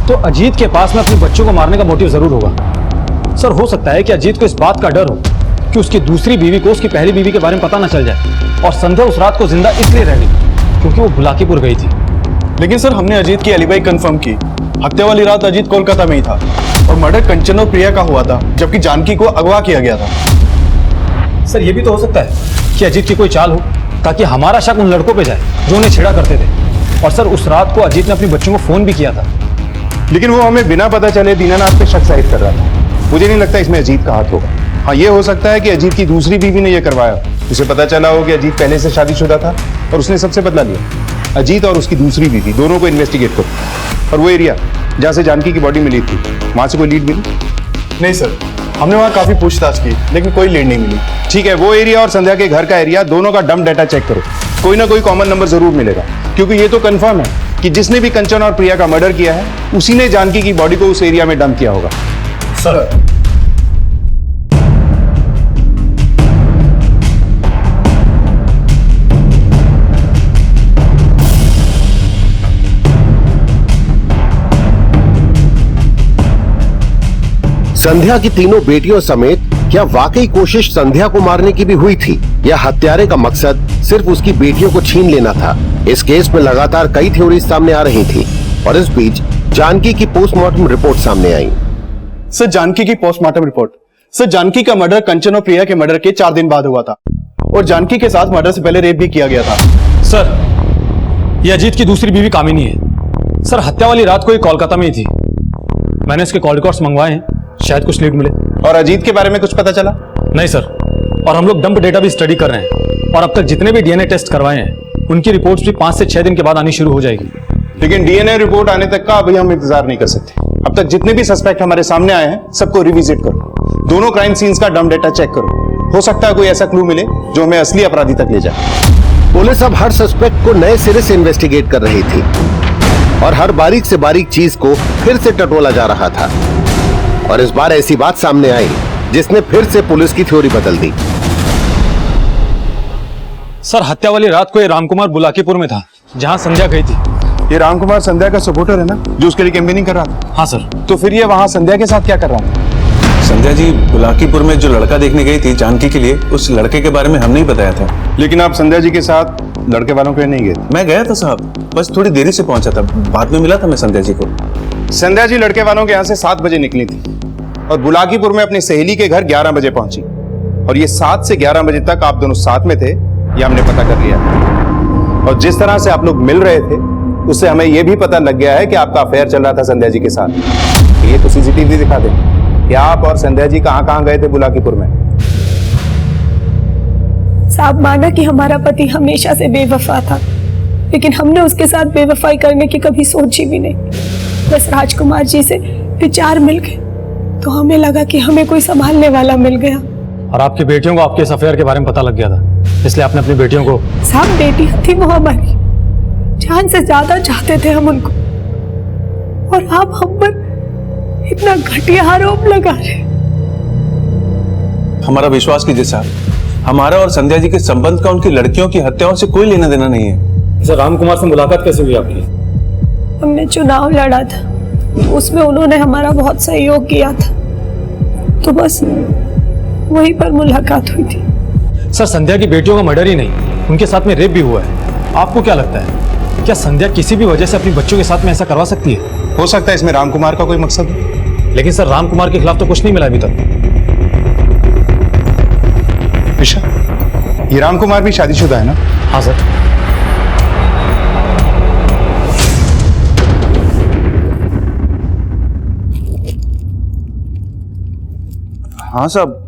तो अजीत के पास में अपने बच्चों को मारने का मोटिव जरूर होगा। सर, हो सकता है कि अजीत को इस बात का डर हो कि उसकी दूसरी बीवी को उसकी पहली बीवी के बारे में पता ना चल जाए, और संध्या उस रात को जिंदा इसलिए रह गई क्योंकि वो बुलाकीपुर गई थी। लेकिन सर, हमने अजीत की एलिबाई कंफर्म की। हत्या वाली रात अजीत कोलकाता में ही था, और मर्डर कंचन और प्रिया का हुआ था, जबकि जानकी को अगवा किया गया था। सर, ये भी तो हो सकता है कि अजीत की कोई चाल हो ताकि हमारा शक उन लड़कों पे जाए जो उन्हें छेड़ा करते थे। और सर, उस रात को अजीत ने अपने बच्चों को फोन भी किया था। लेकिन वो हमें बिना पता चले दीनानाथ पे शक जाहिर कर रहा था। मुझे नहीं लगता इसमें अजीत का हाथ होगा। हाँ, ये हो सकता है कि अजीत की दूसरी बीवी ने यह करवाया। उसे पता चला हो कि अजीत पहले से शादीशुदा था और उसने सबसे बदला लिया। अजीत और उसकी दूसरी बीवी दोनों को इन्वेस्टिगेट करो। और वो एरिया जहाँ से जानकी की बॉडी मिली थी, वहां से कोई लीड मिली? नहीं सर, हमने वहाँ काफी पूछताछ की, लेकिन कोई लीड नहीं मिली। ठीक है, वो एरिया और संध्या के घर का एरिया, दोनों का डंप डाटा चेक करो। कोई ना कोई कॉमन नंबर जरूर मिलेगा, क्योंकि ये तो कंफर्म है कि जिसने भी कंचन और प्रिया का मर्डर किया है उसी ने जानकी की बॉडी को उस एरिया में डंप किया होगा। सर, संध्या की तीनों बेटियों समेत क्या वाकई कोशिश संध्या को मारने की भी हुई थी, या हत्यारे का मकसद सिर्फ उसकी बेटियों को छीन लेना था? इस केस में लगातार कई थ्योरी सामने आ रही थी, और इस बीच जानकी की पोस्टमार्टम रिपोर्ट सामने आई। सर, जानकी की पोस्टमार्टम रिपोर्ट। सर, जानकी का मर्डर कंचन और प्रिया के मर्डर के 4 दिन बाद हुआ था, और जानकी के साथ मर्डर से पहले रेप भी किया गया था। सर, ये अजीत की दूसरी बीवी कामिनी है। सर, हत्या वाली रात को ये कोलकाता में ही थी। मैंने इसके कॉल रिकॉर्ड्स मंगवाए हैं, शायद कुछ लीड मिले। और अजीत के बारे में कुछ पता चला? नहीं सर, और हम लोग डंप डेटा भी स्टडी कर रहे हैं, और अब तक जितने भी DNA टेस्ट करवाए हैं उनकी रिपोर्ट्स भी 5 से 6 दिन के बाद आनी शुरू हो जाएगी। लेकिन DNA रिपोर्ट आने तक का अभी हम इंतजार नहीं कर सकते। अब तक जितने भी सस्पेक्ट हमारे सामने आए हैं सबको रिविजिट करो, दोनों क्राइम सीन्स का डम डेटा चेक करो, हो सकता है कोई ऐसा क्लू मिले जो हमें असली अपराधी तक ले जाए। पुलिस अब हर सस्पेक्ट को नए सिरे से इन्वेस्टिगेट कर रही थी और हर बारीक से बारीक चीज को फिर से टटोला जा रहा था। और इस बार ऐसी बात सामने आई जिसने फिर से पुलिस की थ्योरी बदल दी। सर, हत्या वाली रात को ये रामकुमार बुलाकीपुर में था जहां संध्या गई थी। ये रामकुमार संध्या का सपोर्टर है ना, जो उसके लिए कैंपेनिंग कर रहा था? हाँ सर। तो फिर ये वहां संध्या के साथ क्या कर रहा था? संध्या जी बुलाकीपुर में जो लड़का देखने गई थी जानकी के लिए, उस लड़के के बारे में हमने ही बताया था। लेकिन आप संध्या जी के साथ लड़के वालों के नहीं गए? मैं गया था साहब, बस थोड़ी देरी से पहुंचा था, बाद में मिला था मैं संध्या जी को। संध्या जी लड़के वालों के यहाँ से 7 बजे निकली थी और बुलाकीपुर में अपनी सहेली के घर 11 बजे पहुंची। और ये 7 से 11 बजे तक आप दोनों साथ में थे, ये हमने पता कर लिया। और जिस तरह से आप लोग मिल रहे थे उससे हमें यह भी पता लग गया है कि आपका अफेयर चल रहा था संध्या जी के साथ। ये तो सीसीटीवी दिखा दे कि आप और संध्या जी कहां गए थे बुलाकीपुर में। साहब, माना कि हमारा पति हमेशा से बेवफा था, लेकिन हमने उसके साथ बेवफाई करने की कभी सोची भी नहीं। बस राजकुमार जी से विचार मिल गए तो हमें लगा कि हमें कोई संभालने वाला मिल गया। और आपकी बेटियों को आपके इस अफेयर के बारे में पता लग गया था, इसलिए आपने अपनी बेटियों को। साहब, बेटी थी वो हमारी, जान से ज्यादा चाहते थे हम उनको, और आप हम पर इतना घटिया आरोप लगा रहे। हमारा विश्वास कीजिए साहब, हमारा और संध्या जी के संबंध का उनकी लड़कियों की हत्याओं से कोई लेना देना नहीं है। सर, रामकुमार से मुलाकात कैसे हुई आपकी? हमने चुनाव लड़ा था, उसमें उन्होंने हमारा बहुत सहयोग किया था, तो बस वहीं पर मुलाकात हुई थी। सर, संध्या की बेटियों का मर्डर ही नहीं, उनके साथ में रेप भी हुआ है। आपको क्या लगता है, क्या संध्या किसी भी वजह से अपनी बच्चों के साथ में ऐसा करवा सकती है? हो सकता है इसमें रामकुमार का कोई मकसद हो। लेकिन सर, रामकुमार के खिलाफ तो कुछ नहीं मिला अभी तक। ईशा, ये रामकुमार भी शादीशुदा है ना? हाँ सर। हाँ साहब,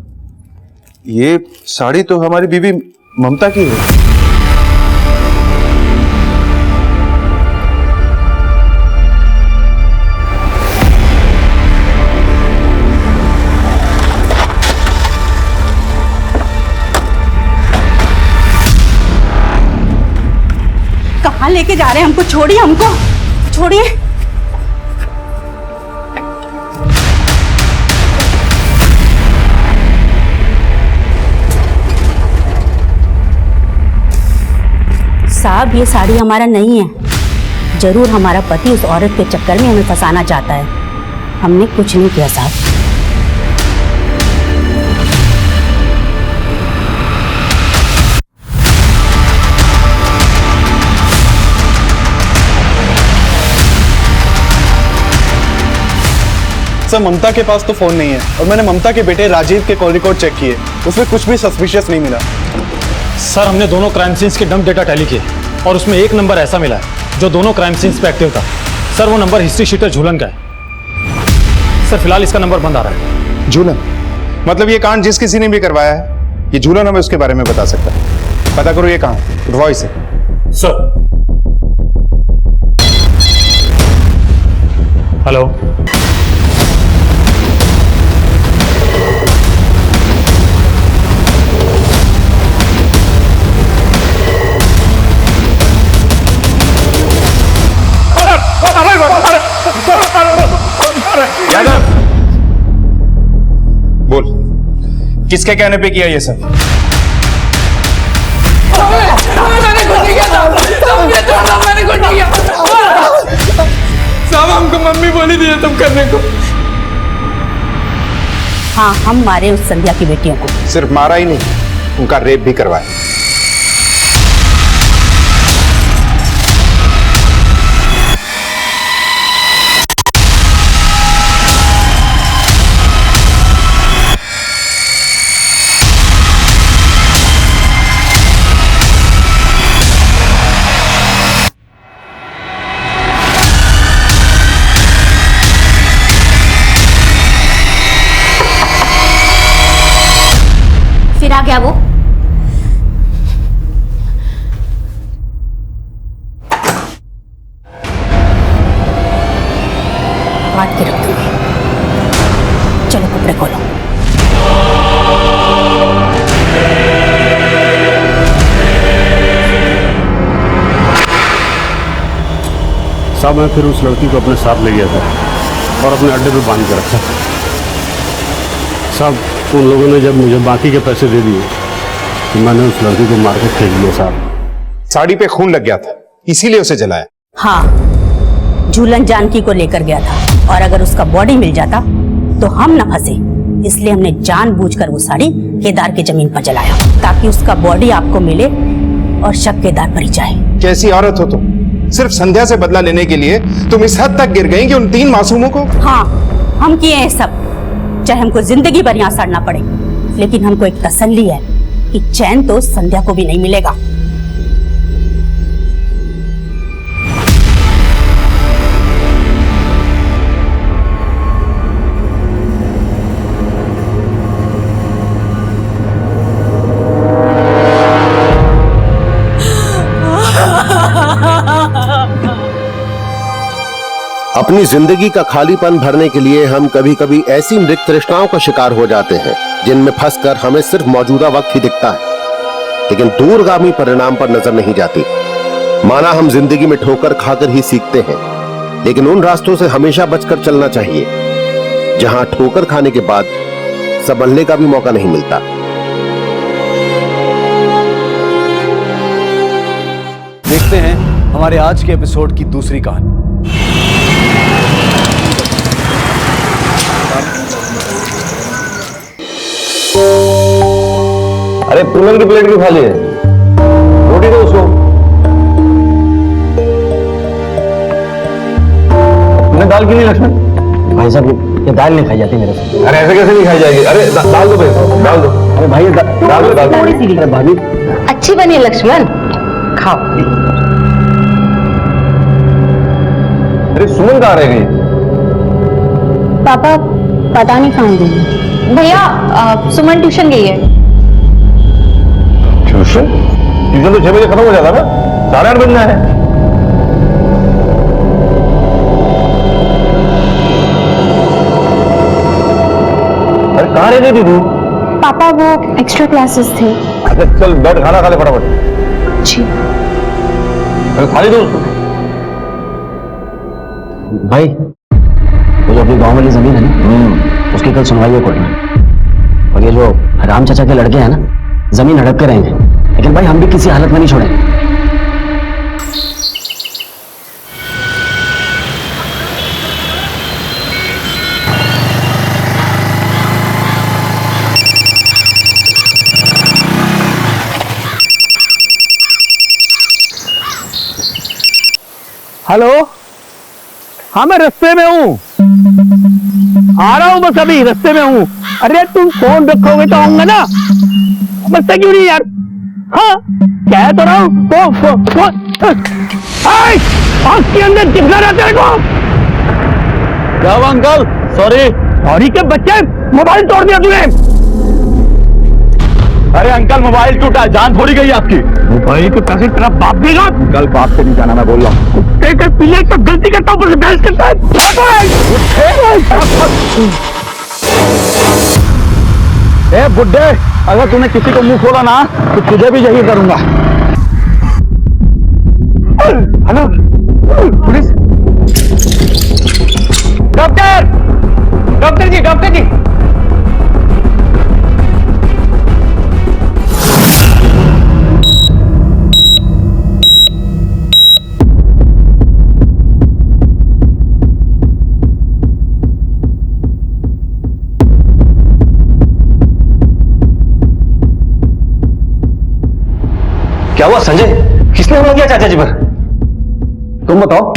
ये साड़ी तो हमारी बीवी ममता की है। कहाँ लेके जा रहे हैं हमको? छोड़िए हमको, छोड़िए। साहब, ये साड़ी हमारा नहीं है। जरूर हमारा पति उस औरत के चक्कर में हमें फंसाना चाहता है। हमने कुछ नहीं किया साहब। सर, ममता के पास तो फोन नहीं है और मैंने ममता के बेटे राजीव के कॉल रिकॉर्ड चेक किए, उसमें कुछ भी सस्पिशियस नहीं मिला। सर, हमने दोनों क्राइम सीन्स के डंप डेटा टैली किए और उसमें एक नंबर ऐसा मिला है जो दोनों क्राइम सीन्स पे एक्टिव था। सर, वो नंबर हिस्ट्री शीटर झूलन का है। सर, फिलहाल इसका नंबर बंद आ रहा है। झूलन? मतलब ये कांड जिस किसी ने भी करवाया है, ये झूलन हमें उसके बारे में बता सकता है। पता करो ये कहां है, उठवाओ इसे। सर। हेलो। यादव, बोल, किसके कहने पे किया ये सब? साहब, हमको मम्मी बोली थी तुम करने को। हाँ, हम मारे उस संध्या की बेटियों को। सिर्फ मारा ही नहीं, उनका रेप भी करवाया। फिर आ गया वो। काट के रख दो। खोलो। साहब मैं फिर उस लड़की को अपने साथ ले गया था और अपने अड्डे पे बांध कर रखा था। साहब उन लोगों ने जब मुझे बाकी के पैसे दे दिए तो मैंने उस लड़की को मार के फेंक दिया साहब। साड़ी पे खून लग गया था इसीलिए उसे जलाया। हाँ, झूलन जानकी को लेकर गया था और अगर उसका बॉडी मिल जाता तो हम न फंसे, इसलिए हमने जानबूझकर वो साड़ी केदार की जमीन पर जलाया ताकि उसका बॉडी आपको मिले और शक केदार पर ही जाए। कैसी औरत हो तुम? सिर्फ संध्या से बदला लेने के लिए तुम इस हद तक गिर गई कि उन 3 मासूमों को। हाँ, हम किए हैं सब, चाहे हमको जिंदगी भर यहाँ सड़ना पड़े, लेकिन हमको एक तसल्ली है कि चैन तो संध्या को भी नहीं मिलेगा। अपनी जिंदगी का खालीपन भरने के लिए हम कभी कभी ऐसी मृत तृष्णाओं का शिकार हो जाते हैं जिनमें फंसकर हमें सिर्फ मौजूदा वक्त ही दिखता है, लेकिन दूरगामी परिणाम पर नजर नहीं जाती। माना हम जिंदगी में ठोकर खाकर ही सीखते हैं, लेकिन उन रास्तों से हमेशा बचकर चलना चाहिए जहां ठोकर खाने के बाद संभलने का भी मौका नहीं मिलता। देखते हैं हमारे आज के एपिसोड की दूसरी कहानी। अरे पुलन की प्लेट क्यों खाली है? रोटी दो उसको। तुमने दाल क्यों नहीं लक्ष्मण? भाई साहब ये दाल नहीं खाई जाती मेरे से। अरे ऐसे कैसे नहीं खाई जाएगी? अरे दाल दो भाई, दाल दो। अरे भाई दाल दो। अरे भाभी अच्छी बनी है लक्ष्मण, खाओ। अरे सुमन कहाँ रह गई? पापा पता नहीं कहाँ गई। भैया सुमन ट्यूशन गई है। ट्यूशन? ट्यूशन तो 6 बजे खत्म हो जाता ना, 8:30 बजना है। अरे कहाँ रह गई थी तू? पापा वो एक्स्ट्रा क्लासेस थे। अच्छा चल बैठ, खाना खा ले फटाफट। जी। अरे खाली दो उसको। भाई वो जो अपनी गांव वाली जमीन है ना, उसकी कल सुनवाई है कोर्ट में, और ये जो राम चाचा के लड़के हैं ना, जमीन हड़प के रहेंगे, लेकिन भाई हम भी किसी हालत में नहीं छोड़ेंगे। हेलो, हाँ मैं रास्ते में हूँ, आ रहा हूँ, बस अभी रास्ते में हूँ। अरे तुम फोन रखोगे तो आऊंगा ना, बस क्यों नहीं यार? हाँ कह तो रहा हूँ, आँख के अंदर दिखना रहता है को। क्या हुआ अंकल? सॉरी के बच्चे, मोबाइल तोड़ दिया तूने। अरे अंकल मोबाइल टूटा, जान थोड़ी गई आपकी। मोबाइल के पैसे तेरा बाप देगा? कल बाप से नहीं जाना, मैं बोल रहा हूँ। कुत्ते पीले तो गलती करता हूँ, बहस करता है। ए बुड्ढे, अगर तूने किसी को मुंह खोला ना तो तुझे भी यही करूंगा। हेलो पुलिस, डॉक्टर जी, डॉक्टर जी। क्या हुआ संजय? किसने हमला किया चाचा जी पर? तुम बताओ,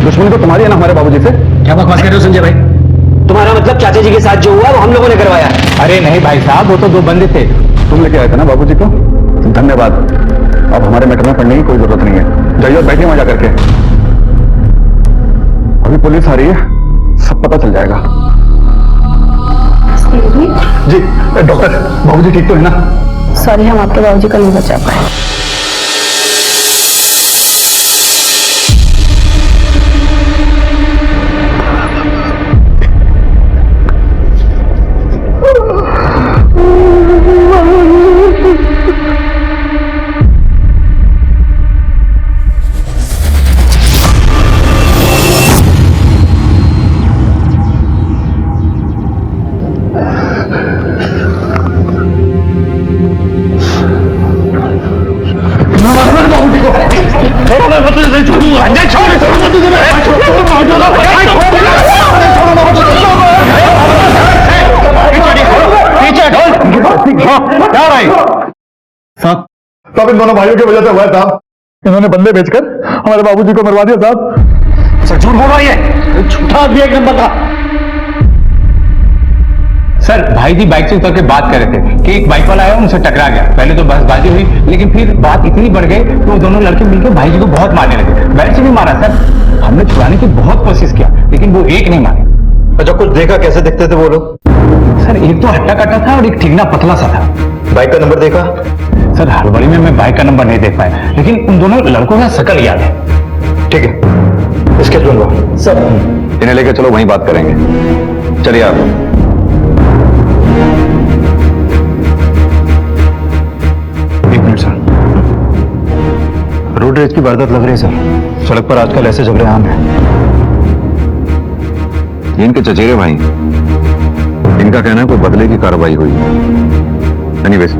दुश्मनी तो तुम्हारी है ना हमारे बाबूजी से? क्या बकवास कर रहे हो संजय भाई? तुम्हारा मतलब चाचा जी के साथ जो हुआ वो हम लोगों ने करवाया? अरे नहीं भाई साहब, वो तो 2 बंदे थे, तुम लेके आए थे ना बाबूजी को। धन्यवाद, अब हमारे मैटर में पढ़ने की कोई जरूरत नहीं है। जाइए बैठिए वहां जाकर के, अभी पुलिस आ रही है, सब पता चल जाएगा। जी डॉक्टर, बाबूजी ठीक तो है ना? सॉरी, हम आपके बाबूजी को नहीं बचा पाए। नहीं छोड़ूंगा। अंजय क्या रही साहब? सब इन दोनों भाइयों की वजह से हुआ है साहब। इन्होंने बंदे बेचकर हमारे बाबूजी को मरवा दिया साहब। सर झूठ बोल रहा है, झूठा आदमी एक नंबर का। सर भाई जी बाइक से उतर के बात कर रहे थे कि एक बाइक वाला आया उनसे टकरा गया। पहले तो बहसबाजी हुई, लेकिन फिर बात इतनी बढ़ गई कि वो दोनों लड़के मिलकर भाई जी को बहुत मारने लगे। बैट से भी मारा सर, हमने छुड़ाने की बहुत कोशिश किया लेकिन वो एक नहीं मारे। अच्छा कुछ देखा, कैसे दिखते थे वो लोग? सर एक तो हट्टा कट्टा था और एक ठीकना पतला सा था। बाइक का नंबर देखा? सर हड़बड़ी में मैं बाइक का नंबर नहीं देख पाया, लेकिन उन दोनों लड़कों का शकल याद है। ठीक है, स्केच बनवाओ सब। इन्हें लेकर चलो, वहीं बात करेंगे। चलिए आप। एक मिनट सर। रोड रेज की वारदात लग रही है सर। सड़क पर आजकल ऐसे झगड़े आम हैं। इनके चचेरे भाई, इनका कहना है कोई बदले की कार्रवाई हुई। एनीवेज,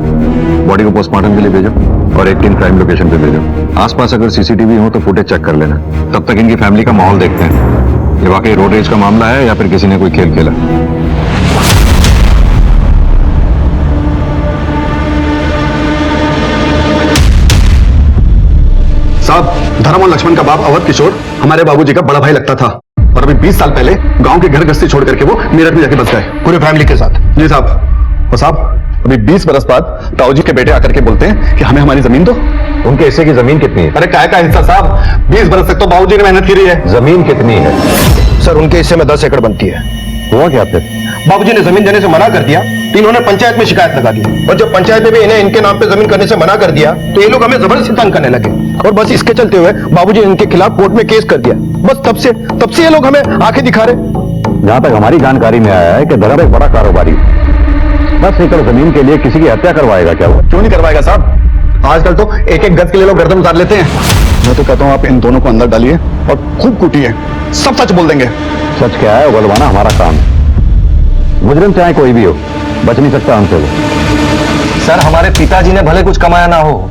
बॉडी को पोस्टमार्टम के लिए भेजो और एक टीम क्राइम लोकेशन पे भेजो। आसपास अगर सीसीटीवी हो तो फुटेज चेक कर लेना। तब तक इनकी फैमिली का माहौल देखते हैं, ये वाकई रोड रेज का मामला है या फिर किसी ने कोई खेल खेला। साहब, धर्म और लक्ष्मण का बाप अवध किशोर हमारे बाबूजी का बड़ा भाई लगता था और अभी 20 साल पहले गांव के घर गस्ती छोड़ करके वो मेरठ में जाके बस गए पूरे फैमिली के साथ। जी साहब। और साहब, अभी 20 बरस बाद ताऊजी के बेटे आकर के बोलते हैं कि हमें हमारी जमीन दो। उनके हिस्से की जमीन कितनी है? अरे काय का हिस्सा साहब, 20 बरस तक तो बाबूजी ने मेहनत की है। जमीन कितनी है? सर उनके हिस्से में 10 एकड़ बनती है। हुआ क्या फिर? बाबूजी ने जमीन देने से मना कर दिया तो इन्होंने पंचायत में शिकायत लगा दी और जब पंचायत में भी इन्हें इनके नाम पे जमीन करने से मना कर दिया तो ये लोग हमें जबरदस्ती तंग करने लगे और बस इसके चलते हुए बाबूजी ने इनके खिलाफ कोर्ट में केस कर दिया। बस तब से ये लोग हमें आंखें दिखा रहे। जहां तक हमारी जानकारी में आया है कि धर्म एक बड़ा कारोबारी 10 एकड़ जमीन के लिए किसी की हत्या करवाएगा क्या वो? क्यों नहीं करवाएगा साहब? आजकल तो एक एक गज के लिए लोग गर्दन उतार लेते हैं। मैं तो कहता हूँ आप इन दोनों को अंदर डालिए और खूब कूटिए, सब सच बोल देंगे। सच क्या है उगलवाना हमारा काम है। मुजरिम चाहे कोई भी हो, बच नहीं सकता हमसे वो। सर हमारे पिताजी ने भले कुछ कमाया ना हो,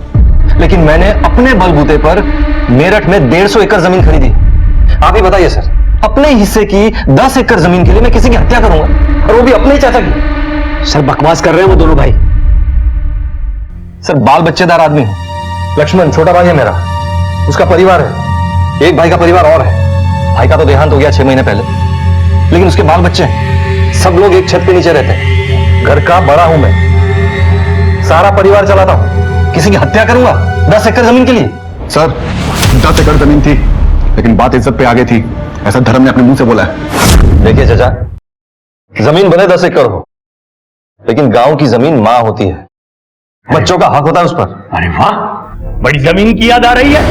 लेकिन मैंने अपने बलबूते पर मेरठ में 150 एकड़ जमीन खरीदी। आप ही बताइए सर, अपने हिस्से की 10 एकड़ जमीन के लिए मैं किसी की हत्या करूंगा, और वो भी अपने ही चाचा की? सर बकवास कर रहे हैं वो दोनों भाई। सर बाल बच्चेदार आदमी हूं। लक्ष्मण छोटा भाई है मेरा, उसका परिवार है। एक भाई का परिवार और है। भाई का तो देहांत हो गया 6 महीने पहले, लेकिन उसके बाल बच्चे हैं। सब लोग एक छत के नीचे रहते हैं। घर का बड़ा हूं मैं, सारा परिवार चलाता हूं। किसी की हत्या करूंगा 10 एकड़ जमीन के लिए? सर 10 एकड़ जमीन थी, लेकिन बात इज्जत पे आगे थी, ऐसा धर्म ने अपने मुंह से बोला है। देखिए चाचा, जमीन भले 10 एकड़ हो, लेकिन गांव की जमीन मां होती है, बच्चों का हक होता है उस पर। अरे वाह, बड़ी जमीन की याद आ रही है।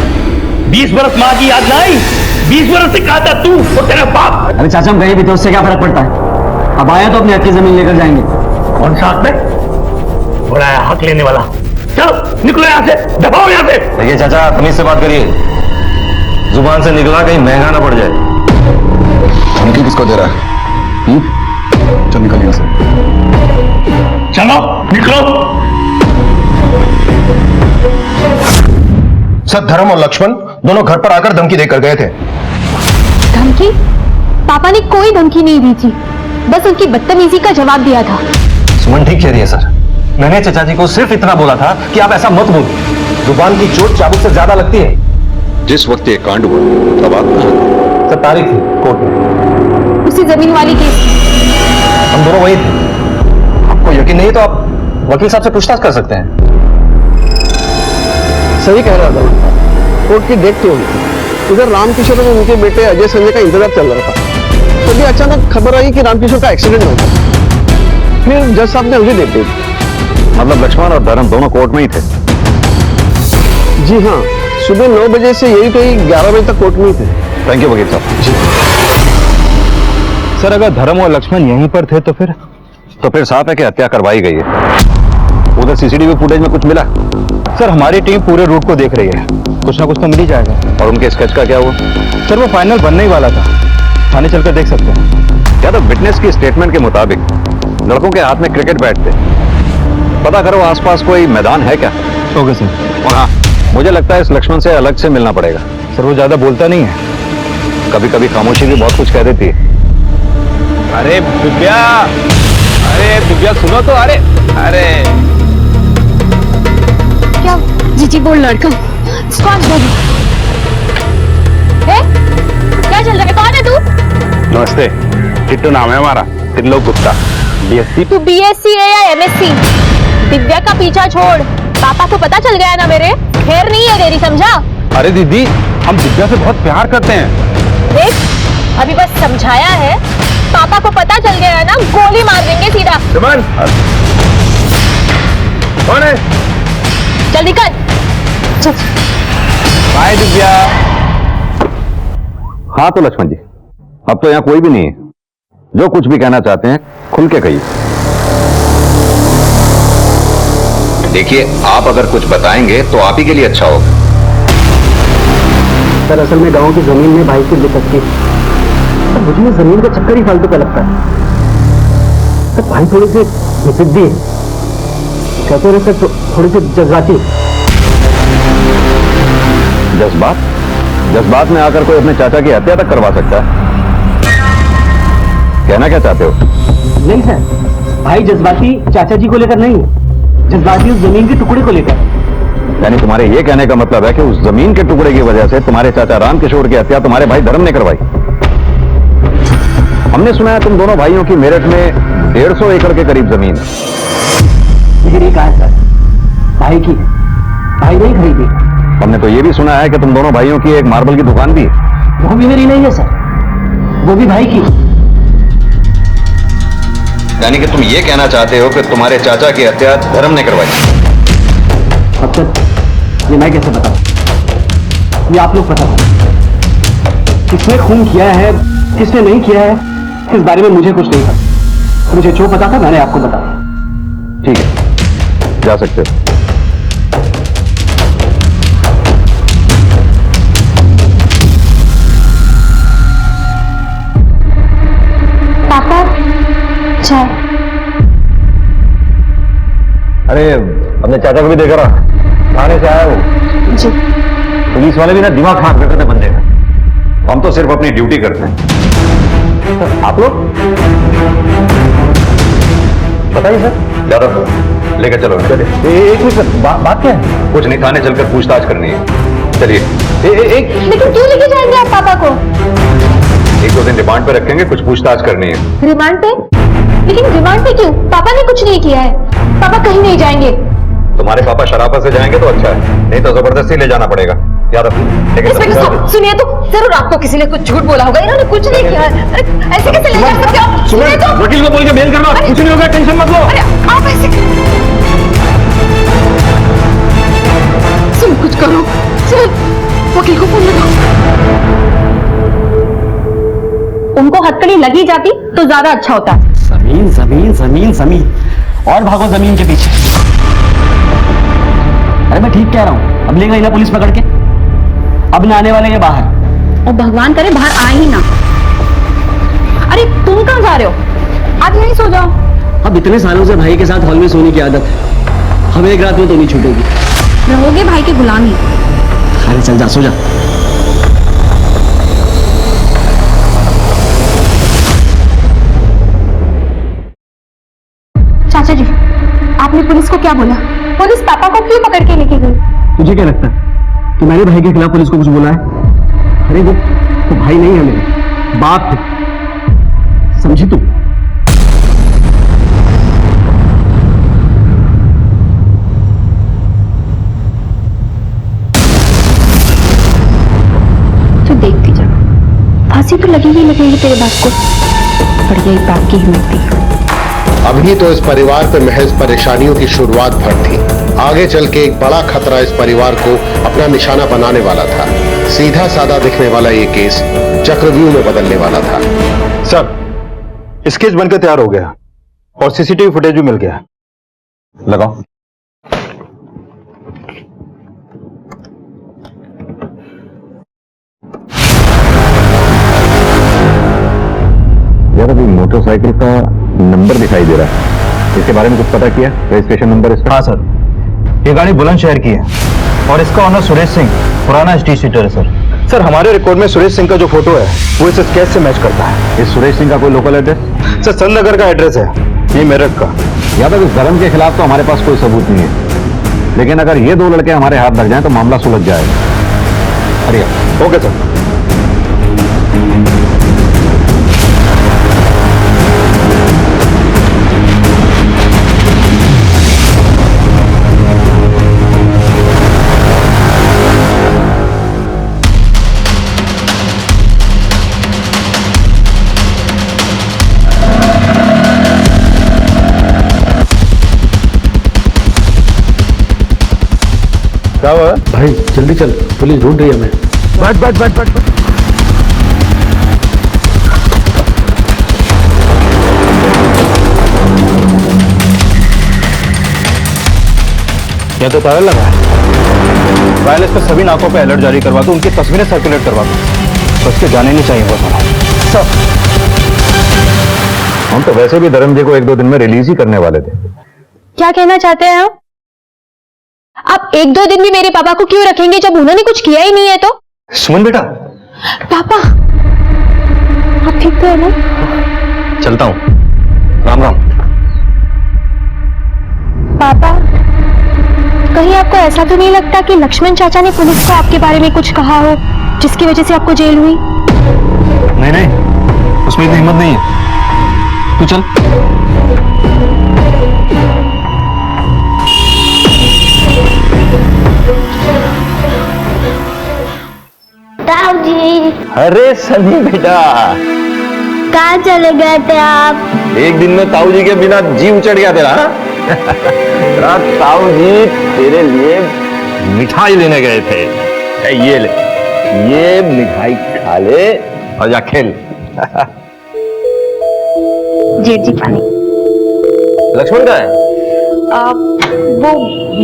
20 बरस मां की याद नहीं, 20 बरस से कहा था तू और तेरा बाप। अरे चाचा हम कहीं भी तो उससे क्या फर्क पड़ता है? अब आया तो अपनी हक की जमीन लेकर जाएंगे। कौन सा हक में? बोला है हक लेने वाला। चलो निकलो यहाँ से, दबाओ यहाँ से। देखिए चाचा, तमीज से बात करिए, जुबान से निकला कहीं महंगा ना पड़ जाए। धमकी किसको दे रहा है? चल निकल यहाँ से। चलो निकलो। सर धर्म और लक्ष्मण दोनों घर पर आकर धमकी देकर गए थे। धमकी? पापा ने कोई धमकी नहीं दी थी, बस उनकी बदतमीजी का जवाब दिया था। सुमन ठीक कह रही है सर, मैंने चाचा जी को सिर्फ इतना बोला था कि आप ऐसा मत बोलो। जुबान की चोट चाबुक से ज्यादा लगती है। जिस वक्त ये कांड हुआ तब आप सर तारीख थी कोर्ट में, उसी जमीन वाली केस। हम दोनों वही थे। आपको यकीन नहीं तो आप वकील साहब से पूछताछ कर सकते हैं। सही कह रहा था, कोर्ट की डेट क्यों हुई? उधर रामकिशोर और उनके बेटे अजय संजय का इंतजार चल रहा था, तभी अचानक खबर आई कि रामकिशोर का एक्सीडेंट हो गया। फिर जज साहब ने उन्हें देते। मतलब लक्ष्मण और धर्म दोनों कोर्ट में ही थे? जी हाँ, सुबह 9 बजे से यही कोई 11 बजे तक कोर्ट में ही थे। थैंक यू वकील साहब। सर अगर धर्म और लक्ष्मण यहीं पर थे तो फिर साफ है कि हत्या करवाई गई है। उधर सीसीटीवी फुटेज में कुछ मिला? सर हमारी टीम पूरे रूट को देख रही है, कुछ ना कुछ तो मिल ही जाएगा। और उनके स्केच का क्या हुआ? सर वो फाइनल बनने ही वाला था, थाने चलकर देख सकते हैं। क्या तो विटनेस की स्टेटमेंट के मुताबिक लड़कों के हाथ में क्रिकेट बैट थे। पता करो आसपास कोई मैदान है क्या? Okay sir. और हाँ, मुझे लगता है इस लक्ष्मण से अलग से मिलना पड़ेगा। सर वो ज्यादा बोलता नहीं है, कभी कभी खामोशी भी बहुत कुछ कह देती है। अरे दिव्या, अरे दिव्या सुनो तो, अरे अरे क्या जीजी बोल लड़का कौन बोल क्या चल रहा है? कौन है तू? नमस्ते, किट्टू नाम है हमारा, त्रिलोक गुप्ता, बीएससी। तू बीएससी है या एमएससी? दिव्या का पीछा छोड़, पापा को पता चल गया ना मेरे, खैर नहीं है तेरी, समझा? अरे दीदी, हम दिव्या से बहुत प्यार करते हैं। देख अभी बस समझाया है, पापा को पता चल गया है ना, गोली मार देंगे सीधा। सुमन, कौन है? जल्दी कर। चल। बाय दिव्या। हाँ तो लक्ष्मण जी, अब तो यहाँ कोई भी नहीं है, जो कुछ भी कहना चाहते हैं खुल के कहिए। देखिए, आप अगर कुछ बताएंगे तो आप ही के लिए अच्छा होगा। सर असल में गांव की जमीन में भाई की दिक्कत थी, तो मुझे ये जमीन का चक्कर ही फालतू का लगता है। तो भाई थोड़ी सी जिद्दी है, कहते रहते तो थोड़ी सी जज्बाती। जज्बात में आकर कोई अपने चाचा की हत्या तक करवा सकता है? कहना क्या चाहते हो? नहीं सर, भाई जज्बाती चाचा जी को लेकर नहीं है, जज्बाती उस जमीन के टुकड़े को लेकर। यानी तुम्हारे ये कहने का मतलब है कि उस जमीन के टुकड़े की वजह से तुम्हारे चाचा राम किशोर की हत्या तुम्हारे भाई धर्म ने करवाई। हमने सुना है तुम दोनों भाइयों की मेरठ में 150 एकड़ के करीब जमीन है। लेकिन ये कहा है सर, भाई नहीं खरीदी। हमने तो ये भी सुना है कि तुम दोनों भाइयों की एक मार्बल की दुकान भी है। वो भी मेरी नहीं है सर, वो भी भाई की। यानी कि तुम ये कहना चाहते हो कि तुम्हारे चाचा की हत्या धर्म ने करवाई? अब तक ये मैं कैसे बताऊं, ये आप लोग पता करो। किसने खून किया है, किसने नहीं किया है, इस बारे में मुझे कुछ नहीं पता। मुझे जो पता था मैंने आपको बताया। ठीक है, जा सकते हो। पापा चाय। अरे अपने चाचा को भी देख रहा, थाने से आया वो जी। पुलिस वाले भी ना दिमाग खराब करते थे बंदे का। हम तो सिर्फ अपनी ड्यूटी करते हैं। आप लोग बताइए सर। ज्यादा लेकर चलो। चलिए एक मिनट सर, बात क्या है? कुछ नहीं, थाने चलकर पूछताछ करनी है। चलिए। लेकिन क्यों लेके जाएंगे आप पापा को? 1-2 दिन रिमांड पे रखेंगे, कुछ पूछताछ करनी है। रिमांड पे? लेकिन रिमांड पे क्यों? पापा ने कुछ नहीं किया है, पापा कहीं नहीं जाएंगे। तुम्हारे पापा शराफत से जाएंगे तो अच्छा है, नहीं तो जबरदस्ती ले जाना पड़ेगा। याद रखो। सुनिए तो, जरूर आपको किसी ने कुछ झूठ बोला होगा, इन्होंने कुछ नहीं किया है। अरे ऐसे कैसे ले जा सकते हो? सुनिए तो। वकील को बोल के बेल करवा, कुछ नहीं होगा, टेंशन मत लो। अरे आप ऐसे सुन, कुछ करो, सुन, वकील को फोन लगाओ। उनको हथकड़ी लगी जाती तो ज्यादा अच्छा होता। जमीन जमीन जमीन जमीन और भागो जमीन के पीछे। अरे मैं ठीक कह रहा हूं, अब ले गई ना पुलिस पकड़ के, अब ना आने वाले ये बाहर। और भगवान करे बाहर आ ही ना। अरे तुम कहाँ जा रहे हो? आज नहीं सो जाओ। अब इतने सालों से भाई के साथ हॉल में सोने की आदत है, हम एक रात में तो नहीं छूटेगी। रहोगे भाई की गुलामी। अरे चल जा, सो जा। चाचा जी, आपने पुलिस को क्या बोला? पुलिस पापा को क्यों पकड़ के लेके गई? तुझे क्या लगता है कि मैंने भाई के खिलाफ पुलिस को कुछ बोला है? अरे वो तो भाई नहीं है, मेरे बाप है, समझी तू? तो देखती जा, फांसी तो लगेगी तेरे बाप को। बढ़िया ही बाप की हिम्मत थी। अभी तो इस परिवार पे महज परेशानियों की शुरुआत भर थी, आगे चल के एक बड़ा खतरा इस परिवार को अपना निशाना बनाने वाला था। सीधा साधा दिखने वाला ये केस चक्रव्यूह में बदलने वाला था। सर, इस केस बनकर तैयार हो गया और सीसीटीवी फुटेज भी मिल गया। लगाओ। यार अभी मोटरसाइकिल का नंबर दिखाई दे रहा है, इसके बारे में कुछ पता किया? रजिस्ट्रेशन नंबर इसका? हाँ सर, ये गाड़ी बुलंदशहर की है और इसका ऑनर सुरेश सिंह पुराना स्ट्रीट सीटर है सर। सर हमारे रिकॉर्ड में सुरेश सिंह का जो फोटो है वो इस स्केच से मैच करता है। इस सुरेश सिंह का कोई लोकल एड्रेस? सर चंदनगर का एड्रेस है, ये मेरठ का। यादव इस धर्म के खिलाफ तो हमारे पास कोई सबूत नहीं है, लेकिन अगर ये दो लड़के हमारे हाथ लग जाएं तो मामला सुलझ जाएगा। अरे ओके सर। क्या हुआ भाई? जल्दी चल, पुलिस ढूंढ रही है हमें। बैठ बैठ बैठ बैठ बैठ। यह तो ताला लगा है। वायरलेस पर सभी नाकों पे अलर्ट जारी करवा दो, उनकी तस्वीरें सर्कुलेट करवा दो। बस के जाने नहीं चाहिए वो सब। हम तो वैसे भी धर्म जी को 1-2 दिन में रिलीज ही करने वाले थे। क्या कहना चाहते हैं आप 1-2 दिन भी मेरे पापा को क्यों रखेंगे जब उन्होंने कुछ किया ही नहीं है तो? सुमन बेटा। पापा आप ठीक तो है ना? चलता हूं, राम राम। पापा कहीं आपको ऐसा तो नहीं लगता कि लक्ष्मण चाचा ने पुलिस को आपके बारे में कुछ कहा हो जिसकी वजह से आपको जेल हुई? नहीं नहीं, उसमें इतनी हिम्मत नहीं है। तू चल। जी अरे सनी बेटा, कहाँ चले गए थे आप? एक दिन में ताऊ जी के बिना जी उचड़ गया तेरा। तेरा ताऊ जी तेरे लिए मिठाई लेने गए थे। ये ले, ये मिठाई खा ले और जा खेल। जेठ जी पानी। लक्ष्मण का है? वो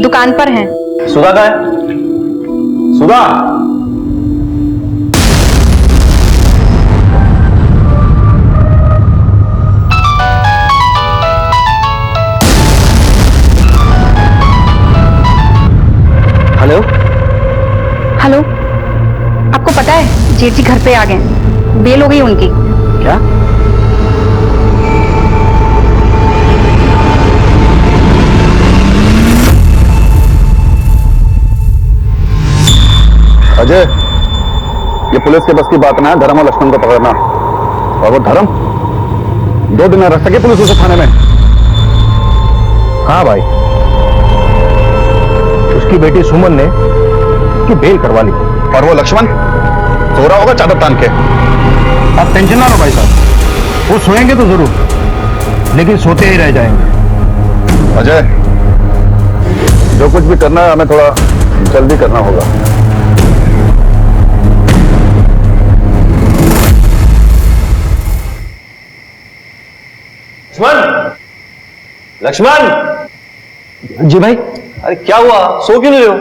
दुकान पर हैं। सुधा का है? सुधा हेलो हेलो, आपको पता है जेठ जी घर पे आ गए, बेल हो गई उनकी। क्या? अजय, ये पुलिस के बस की बात ना है धर्म और लक्ष्मण को पकड़ना। और वो धर्म 2 दिन में रख सके पुलिस उसे थाने में? हाँ भाई, उसकी बेटी सुमन ने उसकी बेल करवा ली। और वो लक्ष्मण सो रहा होगा चादर तान के। आप टेंशन ना लो भाई साहब, वो सोएंगे तो जरूर, लेकिन सोते ही रह जाएंगे। अजय, जो कुछ भी करना है हमें थोड़ा जल्दी करना होगा। लक्ष्मण। जी भाई। अरे क्या हुआ, सो क्यों नहीं रहे हो?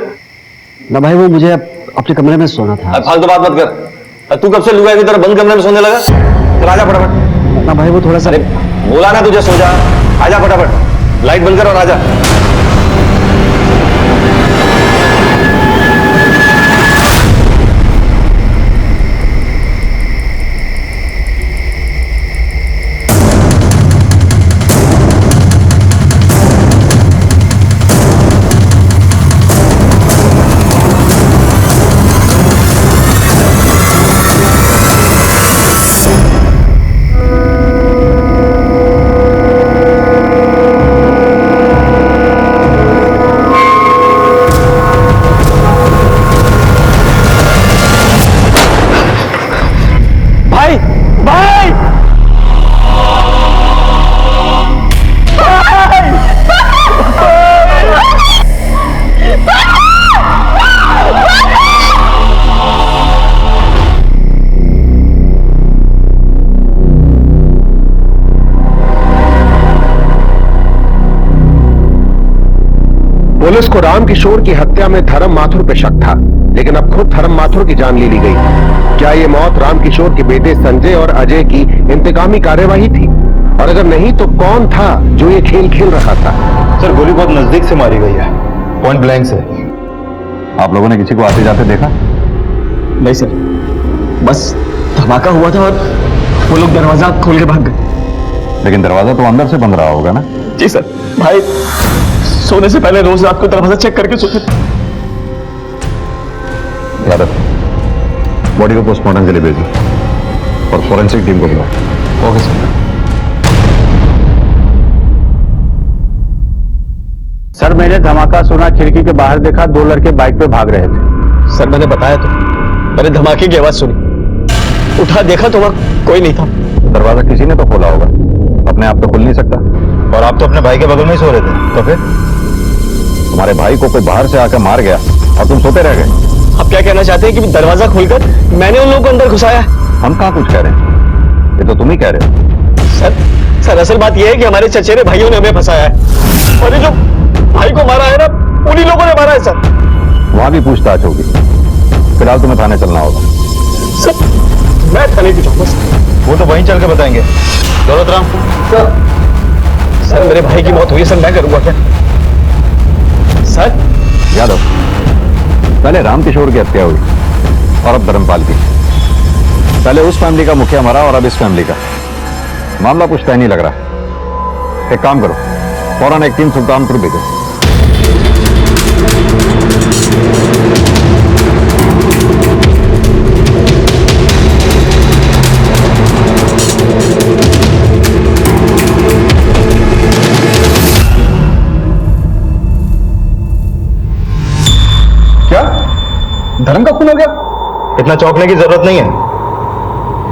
ना भाई, वो मुझे अपने कमरे में सोना था। अरे फालतू बात मत कर। तू कब से लुगाई की तरह बंद कमरे में सोने लगा? चल आजा फटाफट। ना भाई, वो थोड़ा सा। अरे बोला ना तुझे सो जा, आजा फटाफट। लाइट बंद कर और आजा। पुलिस को राम किशोर की हत्या में धर्म माथुर पे शक था, लेकिन अब खुद धर्म माथुर की जान ले ली गई। क्या ये मौत राम किशोर के बेटे संजय और अजय की इंतकामी कार्यवाही थी? और अगर नहीं तो कौन था जो ये खेल खेल रहा था? सर, गोली बहुत नजदीक से मारी गई है, पॉइंट ब्लैंक से। आप लोगों ने किसी को आते जाते देखा? नहीं सर। बस धमाका हुआ था और वो लोग दरवाजा खोल के भाग गए। लेकिन दरवाजा तो अंदर से बंद रहा होगा ना? जी सर, भाई सोने से पहले रोज रात को दरवाजा चेक करके सोते थे। यादव, बॉडी को पोस्टमार्टम के लिए भेज दो और फॉरेंसिक टीम को बुलाओ। Okay sir. सर मैंने धमाका सुना, खिड़की के बाहर देखा 2 लड़के बाइक पे भाग रहे थे। सर मैंने बताया तो, मैंने धमाके की आवाज सुनी, उठा देखा तो वहां कोई नहीं था। दरवाजा किसी ने तो खोला होगा, अपने आप तो खुल नहीं सकता। और आप तो अपने भाई के बगल में ही सो रहे थे, तो फिर तुम्हारे भाई को कोई बाहर से आकर मार गया और तुम सोते रह गए। आप क्या कहना चाहते हैं कि दरवाजा खोलकर मैंने उन लोगों को अंदर घुसाया? हम कहाँ कुछ कह रहे हैं, ये तो तुम ही कह रहे हो। सर असल बात यह है कि हमारे चचेरे भाइयों ने हमें फंसाया है और ये जो भाई को मारा है ना, उन्हीं लोगों ने मारा है सर। वहां भी पूछताछ होगी, फिलहाल तुम्हें थाने चलना होगा। सर मैं थाने क्यों जाऊंगा? वो तो वहीं चल के बताएंगे। दौलतराम सर मेरे भाई की मौत हुई है सर, मैं करूंगा क्या? सर यादव, पहले रामकिशोर की हत्या हुई और अब धर्मपाल की। पहले उस फैमिली का मुखिया मरा और अब इस फैमिली का। मामला कुछ तय नहीं लग रहा। एक काम करो, फौरन एक टीम सुल्तानपुर भेजो। क्या धर्म का खून हो गया? इतना चौंकने की जरूरत नहीं है।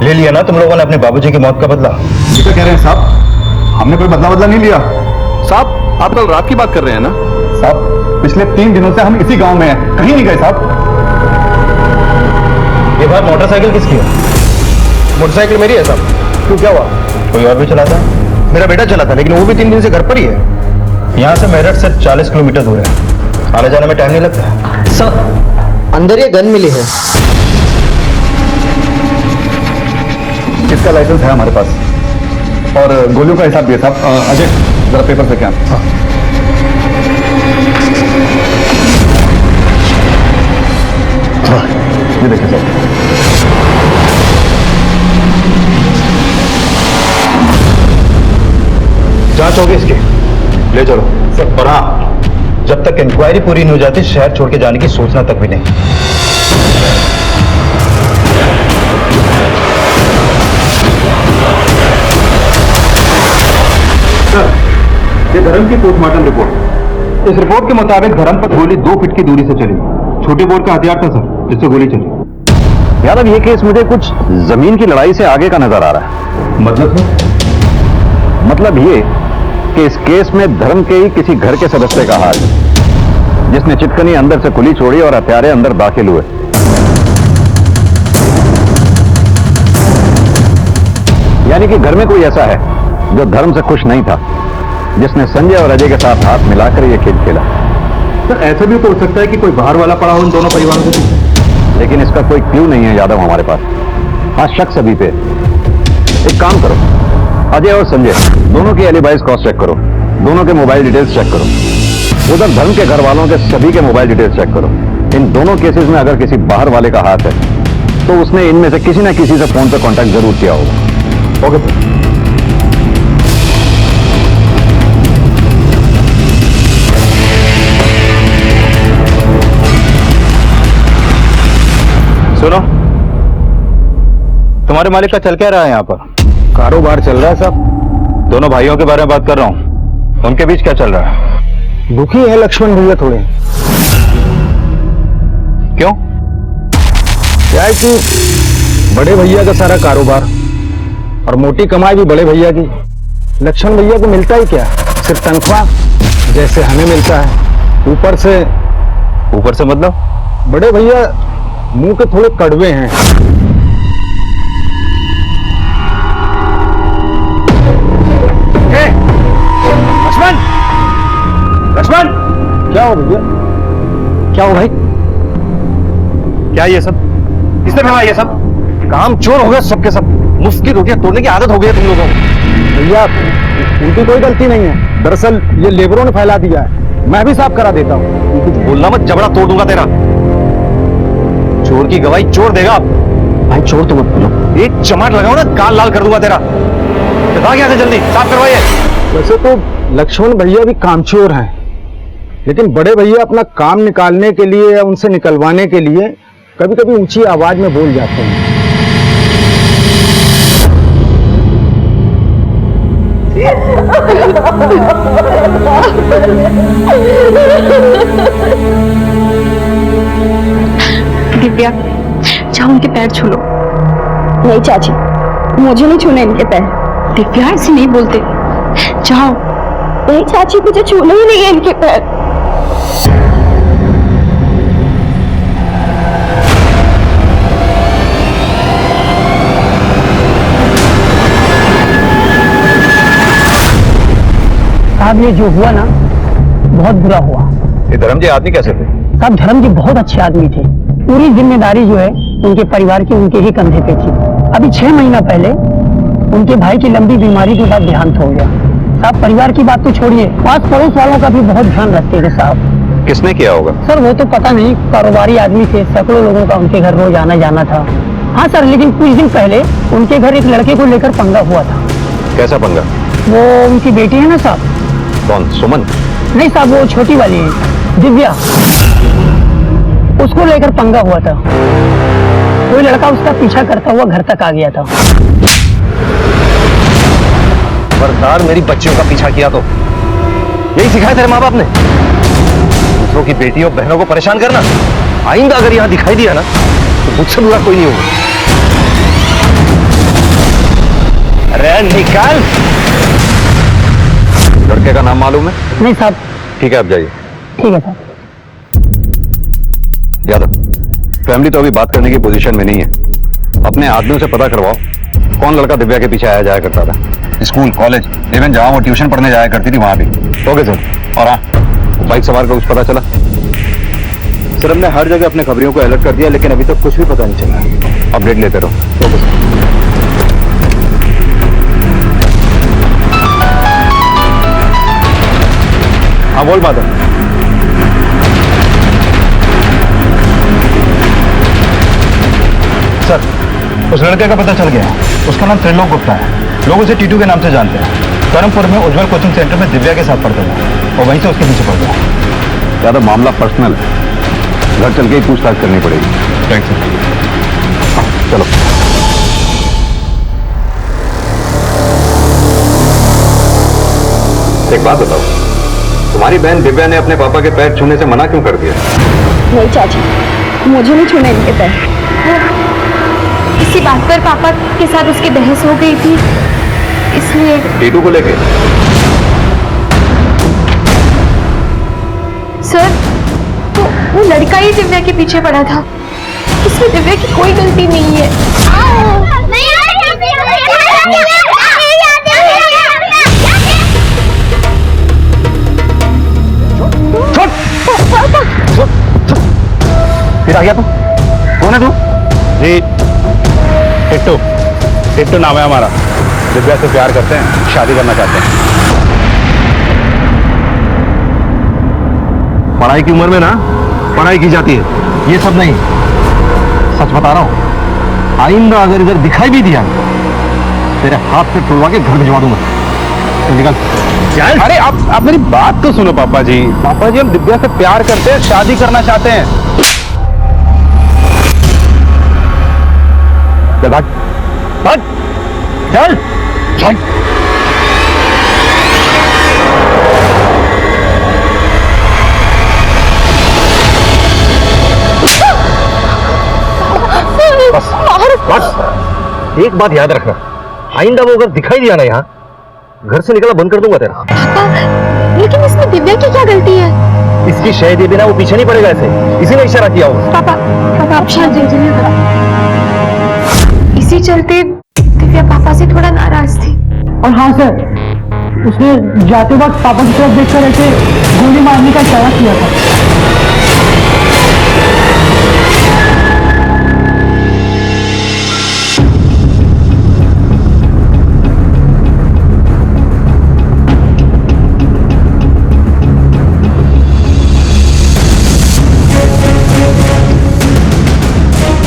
ले लिया ना तुम लोगों ने अपने बाबूजी की मौत का बदला। ये क्या कह रहे हैं साहब? हमने कोई बदला नहीं लिया। साहब आप कल रात की बात कर रहे हैं ना? साहब पिछले 3 दिनों से हम इसी गांव में हैं, कहीं नहीं गए साहब। ये बार मोटरसाइकिल किसकी है? मोटरसाइकिल मेरी है साहब। क्यों, क्या हुआ? कोई और भी चलाता है? मेरा बेटा चलाता, लेकिन वो भी 3 दिन से घर पर ही है। यहाँ से मेरठ से 40 किलोमीटर दूर है, आने जाने में टाइम नहीं लगता। सर अंदर ये गन मिली है। इसका लाइसेंस है हमारे पास और गोलियों का हिसाब दिया साहब। अजय जरा पेपर से क्या? हाँ ये देखिए साहब। जांच होगी इसकी, ले चलो। और हाँ, जब तक इंक्वायरी पूरी नहीं हो जाती शहर छोड़ के जाने की सोचना तक भी नहीं। ये धर्म की पोस्टमार्टम रिपोर्ट। इस रिपोर्ट के मुताबिक धर्म पर गोली 2 फीट की दूरी से चली। छोटे बोर का हथियार था सर, जिससे गोली चली। यादव, ये केस मुझे कुछ जमीन की लड़ाई से आगे का नजर आ रहा है। मतलब ये कि इस केस में धर्म के ही किसी घर के सदस्य का हाथ है, जिसने चिटकनी अंदर से खुली छोड़ी और हथियारे अंदर दाखिल हुए। यानी कि घर में कोई ऐसा है जो धर्म से खुश नहीं था, जिसने संजय और अजय के साथ हाथ मिलाकर यह खेल खेला। सर ऐसा भी तो हो सकता है कि कोई बाहर वाला पड़ा हो इन दोनों परिवारों के पीछे। लेकिन इसका कोई क्लू नहीं है यादव हमारे पास। हाँ, शक सभी पे। एक काम करो, अजय और संजय दोनों की एलिबाइज क्रॉस चेक करो, दोनों के मोबाइल डिटेल्स चेक करो, उधर धर्म के घर वालों के सभी के मोबाइल डिटेल्स चेक करो। इन दोनों केसेस में अगर किसी बाहर वाले का हाथ है तो उसने इनमें से किसी न किसी से फोन पर कांटेक्ट जरूर किया होगा। Okay sir. सुनो, तुम्हारे मालिक का चल क्या रहा है यहाँ पर? कारोबार चल रहा है साहब। दोनों भाइयों के बारे में बात कर रहा हूँ, उनके बीच क्या चल रहा है? दुखी है लक्ष्मण भैया थोड़े। क्यों? क्या है कि बड़े भैया का सारा कारोबार और मोटी कमाई भी बड़े भैया की। लक्ष्मण भैया को मिलता ही क्या, सिर्फ तनख्वाह जैसे हमें मिलता है। ऊपर से मतलब बड़े भैया मुंह के थोड़े कड़वे हैं। लक्ष्मण क्या हो भैया? क्या हो भाई? क्या ये सब? किसने भेजा ये सब? काम चोर हो गया सबके सब। मुफ्त की रोटियां तोड़ने की आदत हो गई है तुम लोगों को। भैया उनकी कोई गलती नहीं है, दरअसल ये लेबरों ने फैला दिया है। मैं भी साफ करा देता हूँ। कुछ बोलना मत, जबड़ा तोड़ दूंगा तेरा। चोर की गवाही चोर देगा। भाई चोर तो मत बोलो। एक चमाट लगाओ ना, कान लाल कर दूंगा तेरा। भाग यहाँ से जल्दी, साफ करवाइए। वैसे तो लक्ष्मण भैया भी कामचोर हैं, लेकिन बड़े भैया अपना काम निकालने के लिए या उनसे निकलवाने के लिए कभी कभी ऊंची आवाज में बोल जाते हैं। दिव्या, जाओ उनके पैर छू लो। नहीं चाची, मुझे नहीं छूने इनके पैर। दिव्या, ऐसे नहीं बोलते, जाओ। नहीं चाची, मुझे छूने ही नहीं है इनके पैर। साहब ये जो हुआ ना बहुत बुरा हुआ। ये धर्म जी आदमी कैसे थे? साहब धर्म जी बहुत अच्छे आदमी थे। पूरी जिम्मेदारी जो है उनके परिवार की उनके ही कंधे पे थी। अभी 6 महीना पहले उनके भाई की लंबी बीमारी के बाद देहांत हो गया। साहब परिवार की बात तो छोड़िए, पास पड़ोस वालों का भी बहुत ध्यान रखते थे साहब। किसने किया होगा? सर वो तो पता नहीं, कारोबारी आदमी थे, सैकड़ों लोगों का उनके घर रोज आना जाना था। हाँ सर, लेकिन कुछ दिन पहले उनके घर एक लड़के को लेकर पंगा हुआ था। कैसा पंगा? वो उनकी बेटी है ना साहब। कौन? सुमन? नहीं साहब, वो छोटी वाली है, दिव्या, उसको लेकर पंगा हुआ था। कोई लड़का उसका पीछा करता हुआ घर तक आ गया था। खबरदार मेरी बच्चियों का पीछा किया तो यही सिखाया तेरे माँ बाप ने, दूसरों की बेटियों बहनों को परेशान करना। आइंदा अगर यहाँ दिखाई दिया ना तो मुझसे बुरा कोई नहीं होगा। अरे निकाल। लड़के का नाम मालूम है? नहीं साहब। ठीक है, आप जाइए। ठीक है साहब। यादव, फैमिली तो अभी बात करने की पोजीशन में नहीं है। अपने आदमियों से पता करवाओ कौन लड़का दिव्या के पीछे आया जाया करता था। स्कूल, कॉलेज, इवन जहां वो ट्यूशन पढ़ने जाया करती थी वहां भी। Okay sir. और हाँ, बाइक सवार का कुछ पता चला? सर हमने हर जगह अपने खबरियों को अलर्ट कर दिया, लेकिन अभी तक कुछ भी पता नहीं चला। अपडेट लेते रहो। Okay sir. हाँ बोल माधव। सर उस लड़के का पता चल गया। उसका नाम त्रिलोक गुप्ता है, लोग उसे टीटू के नाम से जानते हैं। करमपुर में उज्जवल कोचिंग सेंटर में दिव्या के साथ पढ़ता था और वहीं से उसके पीछे पड़ गया। ज्यादा मामला पर्सनल है, घर चल के ही पूछताछ करनी पड़ेगी। Thanks sir. चलो। एक बात बताओ, तुम्हारी बहन दिव्या ने अपने पापा के पैर छूने से मना क्यों कर दिया? नहीं चाची, मुझे नहीं छूने इनके पैर। इसी बात पर पापा के साथ उसकी बहस हो गई थी, इसलिए। टीटू को लेके? सर वो लड़का ही दिव्या के पीछे पड़ा था, इसमें दिव्या की कोई गलती नहीं है। फिर आ गया तू? कौन है तू? जी टिट्टू। टिट्टू नाम है हमारा। दिव्या से प्यार करते हैं, शादी करना चाहते हैं। पढ़ाई की उम्र में ना पढ़ाई की जाती है, ये सब नहीं। सच बता रहा हूं, आइंदा अगर इधर दिखाई भी दिया तेरे हाथ पे टुलवा के घर भिजवा दूंगा। तो निकल। अरे आप मेरी बात तो सुनो पापा जी। पापा जी हम दिव्या से प्यार करते हैं, शादी करना चाहते हैं। चल भाग, भाग, चल, चल। बस, बस। एक बात याद रखना, आइंदा वो अगर दिखाई दिया ना यहाँ, घर से निकलना बंद कर दूंगा तेरा। पापा, लेकिन इसमें दिव्या की क्या गलती है? इसकी शय दिए बिना वो पीछे नहीं पड़ेगा ऐसे, इसी ने इशारा किया होगा। पापा आप शांत रहिए। इसी चलते दिव्या पापा से थोड़ा नाराज थी। और हाँ सर, उसने जाते वक्त पापा की तरफ देखकर ऐसे गोली मारने का इशारा किया था।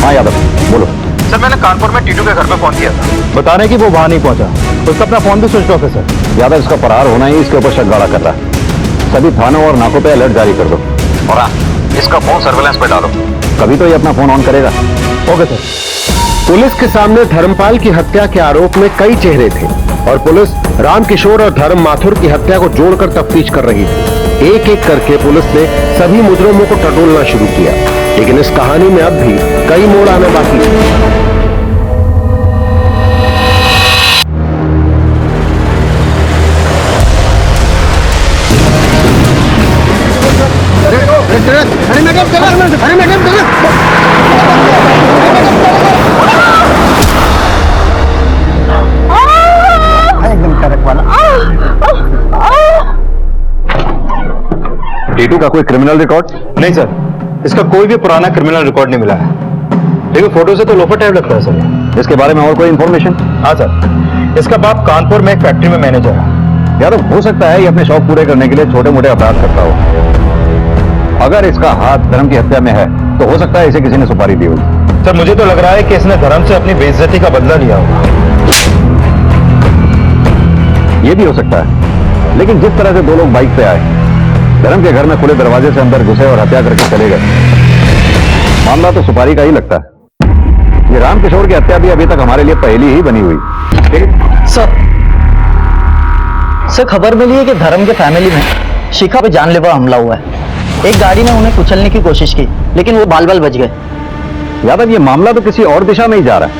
हाँ यादव बोलो। सर मैंने कानपुर में टीटू के घर पे फोन किया था, बताने की वो वहां नहीं पहुंचा। उसका अपना फोन भी स्विच ऑफ है सर। यादव इसका फरार होना ही इसके ऊपर शक गाड़ा कर रहा है। सभी थानों और नाकों पे अलर्ट जारी कर दो और हाँ, इसका फोन सर्विलेंस पे डालो, कभी तो ये अपना फोन ऑन करेगा। Okay sir. पुलिस के सामने धर्मपाल की हत्या के आरोप में कई चेहरे थे और पुलिस रामकिशोर और धर्म माथुर की हत्या को जोड़कर तफ्तीश कर रही थी। एक एक करके पुलिस ने सभी मुजरिमों को टटोलना शुरू किया, लेकिन इस कहानी में अब भी कई मोड़ आना बाकी है। अरे मैडम चलो, अरे मैडम चलो। एकदम कड़क वाला। टीटू का कोई क्रिमिनल रिकॉर्ड? नहीं सर, इसका कोई भी पुराना क्रिमिनल रिकॉर्ड नहीं मिला है, लेकिन फोटो से तो लोफर टाइप लगता है सर। इसके बारे में और कोई इंफॉर्मेशन? हाँ सर, इसका बाप कानपुर में एक फैक्ट्री में मैनेजर है। यार हो सकता है ये अपने शौक पूरे करने के लिए छोटे मोटे अपराध करता हो। अगर इसका हाथ धर्म की हत्या में है तो हो सकता है इसे किसी ने सुपारी दी होगी। सर मुझे तो लग रहा है कि इसने धर्म से अपनी बेइज्जती का बदला लिया होगा। ये भी हो सकता है, लेकिन जिस तरह से दो लोग बाइक पे आए, धर्म के घर में खुले दरवाजे से अंदर घुसे और हत्या करके चले गए, मामला तो सुपारी का ही लगता है। ये रामकिशोर की हत्या भी अभी तक हमारे लिए पहेली ही बनी हुई। सर खबर मिली है कि धर्म के फैमिली में शिखा पे जानलेवा हमला हुआ है। एक गाड़ी ने उन्हें कुचलने की कोशिश की, लेकिन वो बाल बाल बच गए। यादव, ये मामला तो किसी और दिशा में ही जा रहा है।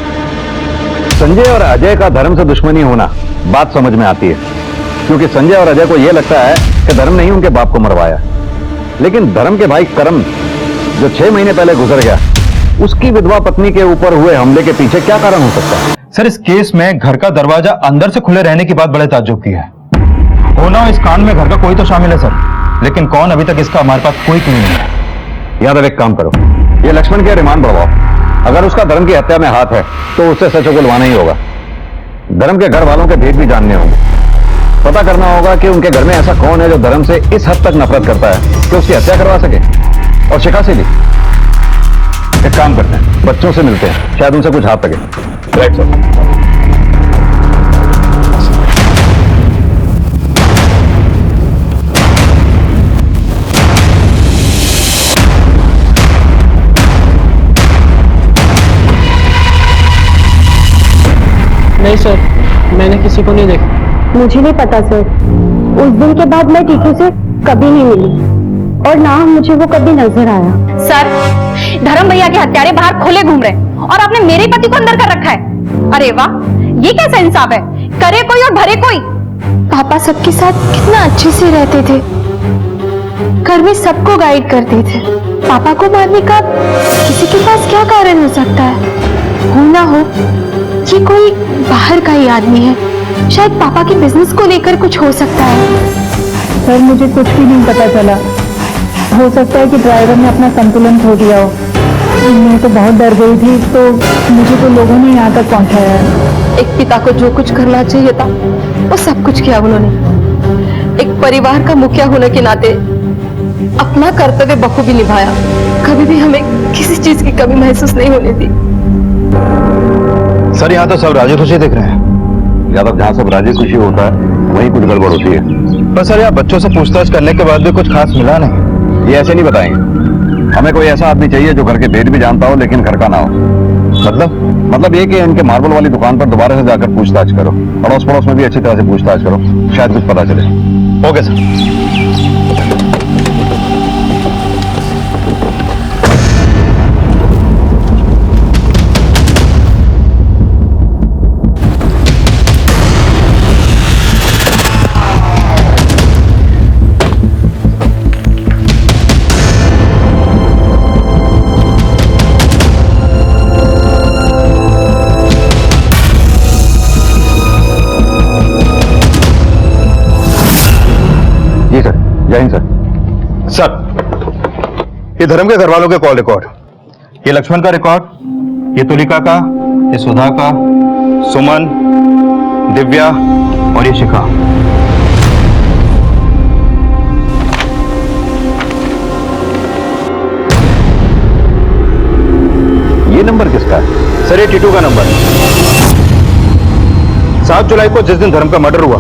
संजय और अजय का धर्म से दुश्मनी होना बात समझ में आती है, क्योंकि संजय और अजय को यह लगता है कि धर्म ने ही उनके बाप को मरवाया, लेकिन धर्म के भाई करम जो 6 महीने पहले गुजर गया, उसकी विधवा पत्नी के ऊपर हुए हमले के पीछे क्या कारण हो सकता है? सर इस केस में घर का दरवाजा अंदर से खुले रहने की बात बड़े ताज्जुब की है। होना इस कांड में घर का कोई तो शामिल है सर, लेकिन कौन अभी तक इसका हमारे पास कोई क्लू नहीं है। यादव एक काम करो, ये लक्ष्मण के रिमांड बढ़वाओ। अगर उसका धर्म की हत्या में हाथ है तो उससे सच उगलवाना ही होगा। धर्म के घर वालों के भेद भी जानने होंगे, पता करना होगा कि उनके घर में ऐसा कौन है जो धर्म से इस हद तक नफरत करता है कि उसकी हत्या करवा सके, और शिखा से भी। एक काम करते हैं, बच्चों से मिलते हैं, शायद उनसे कुछ हाथ लगे। Right sir. नहीं सर, मैंने किसी को नहीं देखा। मुझे नहीं पता सर, उस दिन के बाद मैं टीटू से कभी नहीं मिली और ना मुझे वो कभी नजर आया। सर, धर्म भैया के हत्यारे बाहर खुले घूम रहे और आपने मेरे पति को अंदर कर रखा है। अरे वाह, ये कैसा इंसाफ है? करे कोई और भरे कोई। पापा सबके साथ कितना अच्छे से रहते थे, घर में सबको गाइड करते थे। पापा को मारने का किसी के पास क्या कारण हो सकता है? हो ना हो ये कोई बाहर का ही आदमी है, शायद पापा के बिजनेस को लेकर कुछ हो सकता है। सर मुझे कुछ भी नहीं पता चला। हो सकता है कि ड्राइवर ने अपना संतुलन खो दिया हो। मैं तो बहुत डर गई थी, तो मुझे तो लोगों ने यहाँ तक पहुँचाया है। एक पिता को जो कुछ करना चाहिए था वो सब कुछ किया उन्होंने। एक परिवार का मुखिया होने के नाते अपना कर्तव्य बखूबी निभाया। कभी भी हमें किसी चीज की कमी महसूस नहीं होने दी। सर यहाँ तो सब राजी खुशी दिख रहे हैं। यादव, जहाँ सब राजी खुशी होता है वहीं कुछ गड़बड़ होती है। पर सर यहाँ बच्चों से पूछताछ करने के बाद भी कुछ खास मिला नहीं। ये ऐसे नहीं बताएंगे। हमें कोई ऐसा आदमी चाहिए जो घर के भेद भी जानता हो लेकिन घर का ना हो। मतलब ये कि इनके मार्बल वाली दुकान पर दोबारा से जाकर पूछताछ करो, अड़ोस पड़ोस में भी अच्छी तरह से पूछताछ करो, शायद कुछ पता चले। Okay sir. जय हिंद सर। सर, ये धर्म के घर वालों के कॉल रिकॉर्ड, ये लक्ष्मण का रिकॉर्ड, ये तुलिका का, ये सुधा का, सुमन, दिव्या और ये शिखा। ये नंबर किसका है? सर ये टीटू का नंबर। 7 जुलाई को जिस दिन धर्म का मर्डर हुआ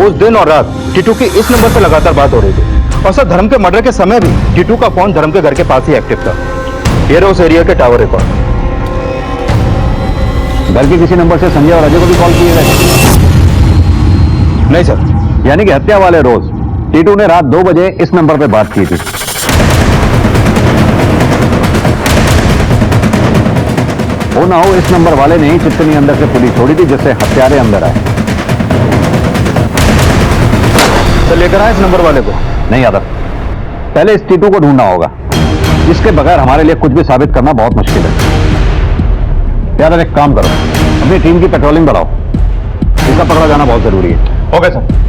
उस दिन और रात टीटू की इस नंबर से लगातार बात हो रही थी। और सर धर्म के मर्डर के समय भी टीटू का फोन धर्म के घर के पास ही एक्टिव था। ये रहे उस एरिया के टावर रिकॉर्ड। घर के किसी नंबर से संजय और अजय को भी कॉल किए गए? नहीं सर। यानी कि हत्या वाले रोज टीटू ने रात 2 बजे इस नंबर पे बात की थी। हो ना हो इस नंबर वाले ने ही चित्तनी अंदर से पुलिस छोड़ी थी जिससे हत्यारे अंदर आए। तो लेकर आए इस नंबर वाले को? नहीं यादव, पहले इस टीटू को ढूंढना होगा। इसके बगैर हमारे लिए कुछ भी साबित करना बहुत मुश्किल है। यादव एक काम करो, अपनी टीम की पेट्रोलिंग बढ़ाओ। इसका पकड़ा जाना बहुत जरूरी है। Okay sir.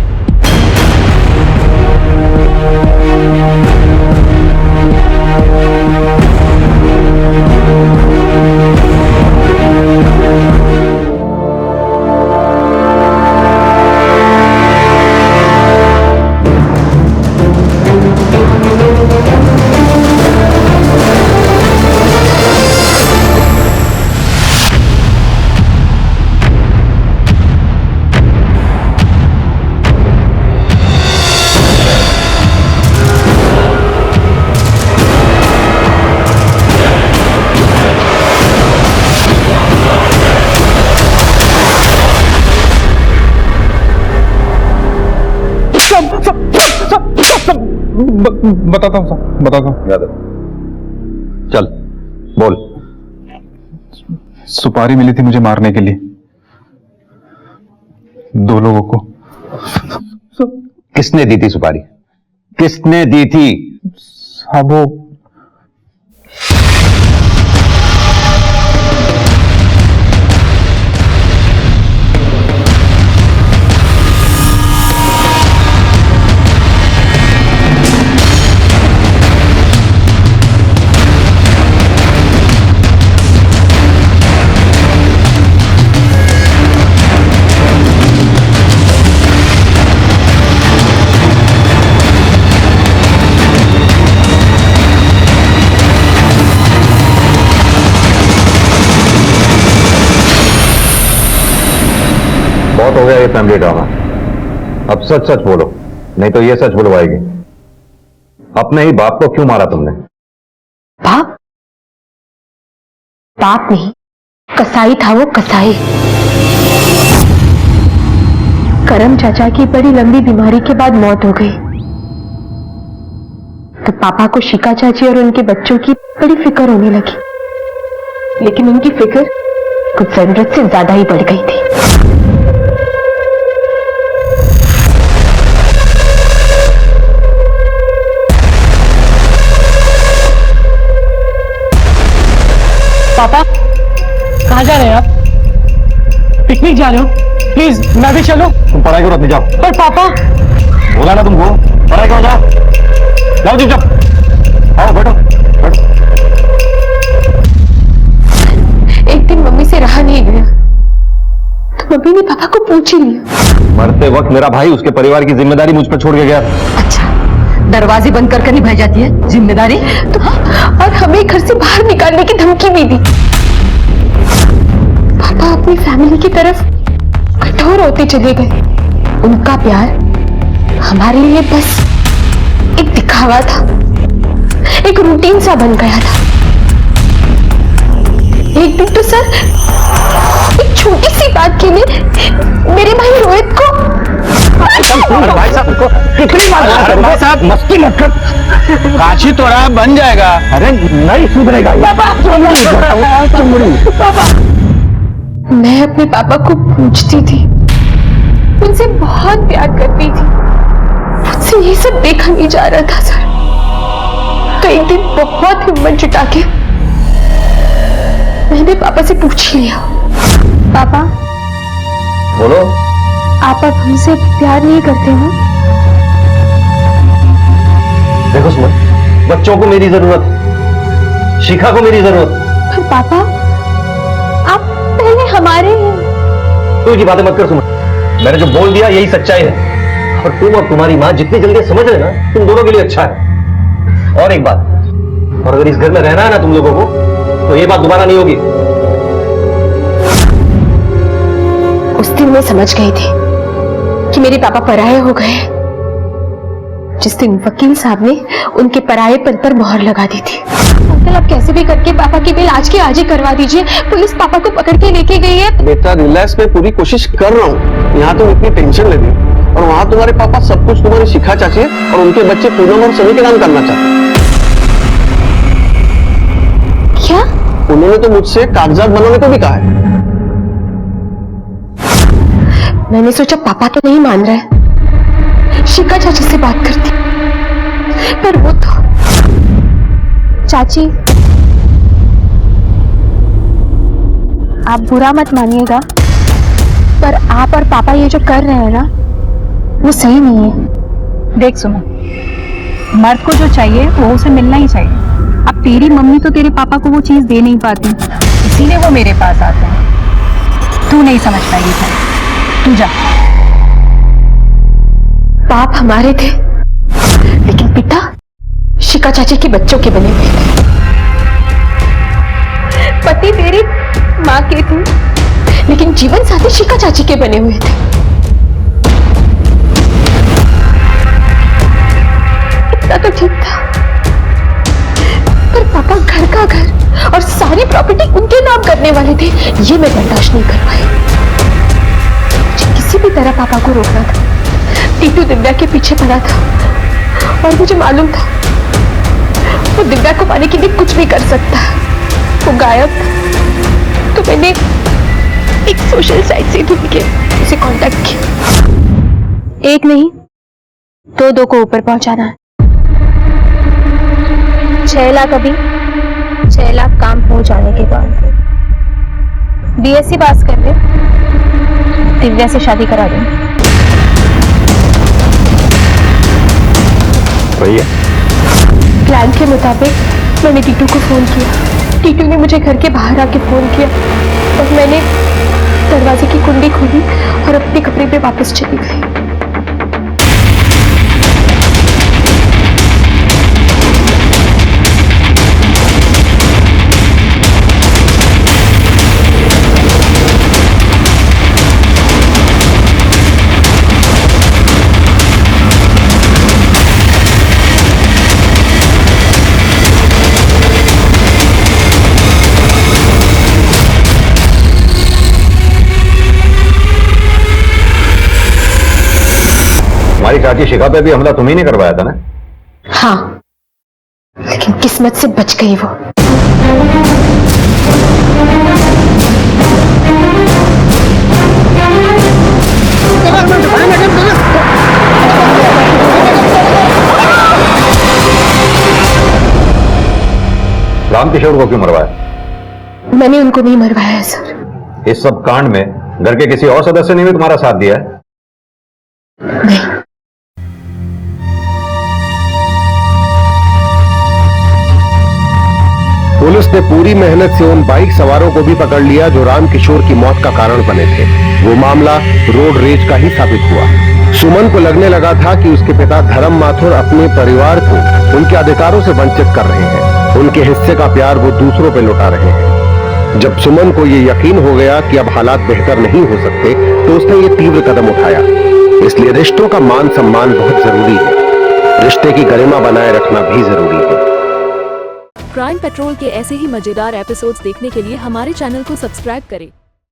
बताता हूँ सर, बताता हूँ। यादव चल बोल। सुपारी मिली थी मुझे मारने के लिए 2 लोगों को। किसने दी थी सुपारी? किसने दी थी? अब वो बहुत हो गया ये फैमिली ड्रामा। अब सच सच बोलो, नहीं तो ये सच बुलवाएगी। अपने ही बाप को क्यों मारा तुमने? बाप? बाप नहीं, कसाई था वो, कसाई। करम चाचा की बड़ी लंबी बीमारी के बाद मौत हो गई तो पापा को शिका चाची और उनके बच्चों की बड़ी फिक्र होने लगी। लेकिन उनकी फिक्र कुछ जरूरत से ज्यादा ही बढ़ गई थी। पापा कहाँ जा रहे हैं आप? पिकनिक जा रहे हो? प्लीज मैं भी चलो। तुम पढ़ाई करो, अपनी जाओ। पर पापा बोला ना तुमको, पढ़ाई करो, जाओ जाओ चुपचाप। आओ बैठो बैठो। एक दिन मम्मी से रहा नहीं गया तो मम्मी ने पापा को पूछ ही लिया। मरते वक्त मेरा भाई उसके परिवार की जिम्मेदारी मुझ पर छोड़ के गया। अच्छा, दरवाजे बंद करके निभाई जाती है जिम्मेदारी तो? और हमें घर से बाहर निकालने की धमकी भी दी। पापा अपनी फैमिली की तरफ कठोर होते चले गए। उनका प्यार हमारे लिए बस एक दिखावा था, एक रूटीन सा बन गया था। एक दिन तो सर एक छोटी सी बात के लिए मेरे भाई रोहित को भाई साहब कितनी बार भाई साहब मस्ती मत कर। काशी तो रहा बन जाएगा। अरे नहीं सुधरेगा। मैं अपने पापा को पूछती थी, उनसे बहुत प्यार करती थी। मुझसे ये सब देखा नहीं जा रहा था सर। तो एक दिन बहुत हिम्मत जुटा के मैंने पापा से पूछ लिया, पापा बोलो। आप अब हमसे प्यार नहीं करते हो? देखो सुमन, बच्चों को मेरी जरूरत, शिखा को मेरी जरूरत। पर पापा आप पहले हमारे हैं। तू की बातें मत कर सुमन, मैंने जो बोल दिया यही सच्चाई है। और तुम और तुम्हारी माँ जितनी जल्दी समझ रहे ना, तुम दोनों के लिए अच्छा है। और एक बात, और अगर इस घर में रहना है ना तुम लोगों को, तो ये बात दोबारा नहीं होगी। उस दिन मैं समझ गई थी कि मेरे पापा पराये हो गए, जिस दिन वकील साहब ने उनके परायेपन पर मोहर लगा दी थी। अंकल, आप कैसे भी करके पापा की बिल आज के आज ही करवा दीजिए। पुलिस पापा को पकड़ के लेके गई है। बेटा रिलैक्स, मैं पूरी कोशिश कर रहा हूँ। यहाँ तुम इतनी टेंशन ले रही और वहाँ तुम्हारे पापा सब कुछ तुम्हारी शिखा चाची और उनके बच्चे पूनम और सभी के नाम करना चाहते। क्या? उन्होंने तो मुझसे कागजात बनाने को भी कहा है। मैंने सोचा पापा तो नहीं मान रहे, शिखा चाची से बात करती, पर वो तो चाची, आप बुरा मत मानिएगा, पर आप और पापा ये जो कर रहे हैं ना, वो सही नहीं है। देख सुनो, मर्द को जो चाहिए वो उसे मिलना ही चाहिए। अब तेरी मम्मी तो तेरे पापा को वो चीज दे नहीं पाती, इसीलिए वो मेरे पास आते हैं। तू नहीं समझ पाएगी था, तू जा। बाप हमारे थे, लेकिन पिता शिखा चाची के बच्चों के बने हुए थे। पति तेरी माँ के थे, लेकिन जीवन साथी शिखा चाची के बने हुए थे। इतना तो ठीक था, पर पापा घर का घर और सारी प्रॉपर्टी उनके नाम करने वाले थे, ये मैं बर्दाश्त नहीं कर पाई। मुझे किसी भी तरह पापा को रोकना था। टीटू दिव्या के पीछे पड़ा था और मुझे मालूम था वो दिव्या को पाने के लिए कुछ भी कर सकता है। वो गायब था, तो मैंने एक सोशल साइट से ढूंढ के उसे कांटेक्ट किया। एक नहीं, दो को ऊपर पहुंचाना है। 6 लाख अभी, 6 लाख काम हो जाने के बाद। बीएससी पास कर ले, दिव्या से शादी करा दूंगी। भैया, प्लान के मुताबिक मैंने टीटू को फोन किया। टीटू ने मुझे घर के बाहर आके फोन किया और मैंने दरवाजे की कुंडी खोली और अपने कमरे में वापस चली गई। हमारी चाची शिखा पे भी हमला तुम्ही ने करवाया था ना? हाँ, लेकिन किस्मत से बच गई वो। रामकिशोर को क्यों मरवाया? मैंने उनको नहीं मरवाया है सर। इस सब कांड में घर के किसी और सदस्य ने भी तुम्हारा साथ दिया है? नहीं। पुलिस ने पूरी मेहनत से उन बाइक सवारों को भी पकड़ लिया जो रामकिशोर की मौत का कारण बने थे। वो मामला रोड रेज का ही साबित हुआ। सुमन को लगने लगा था कि उसके पिता धर्म माथुर अपने परिवार को उनके अधिकारों से वंचित कर रहे हैं। उनके हिस्से का प्यार वो दूसरों पे लुटा रहे हैं। जब सुमन को ये यकीन हो गया कि अब हालात बेहतर नहीं हो सकते, तो उसने ये तीव्र कदम उठाया। इसलिए रिश्तों का मान सम्मान बहुत जरूरी है। रिश्ते की गरिमा बनाए रखना भी जरूरी है। क्राइम पेट्रोल के ऐसे ही मजेदार एपिसोड्स देखने के लिए हमारे चैनल को सब्सक्राइब करें।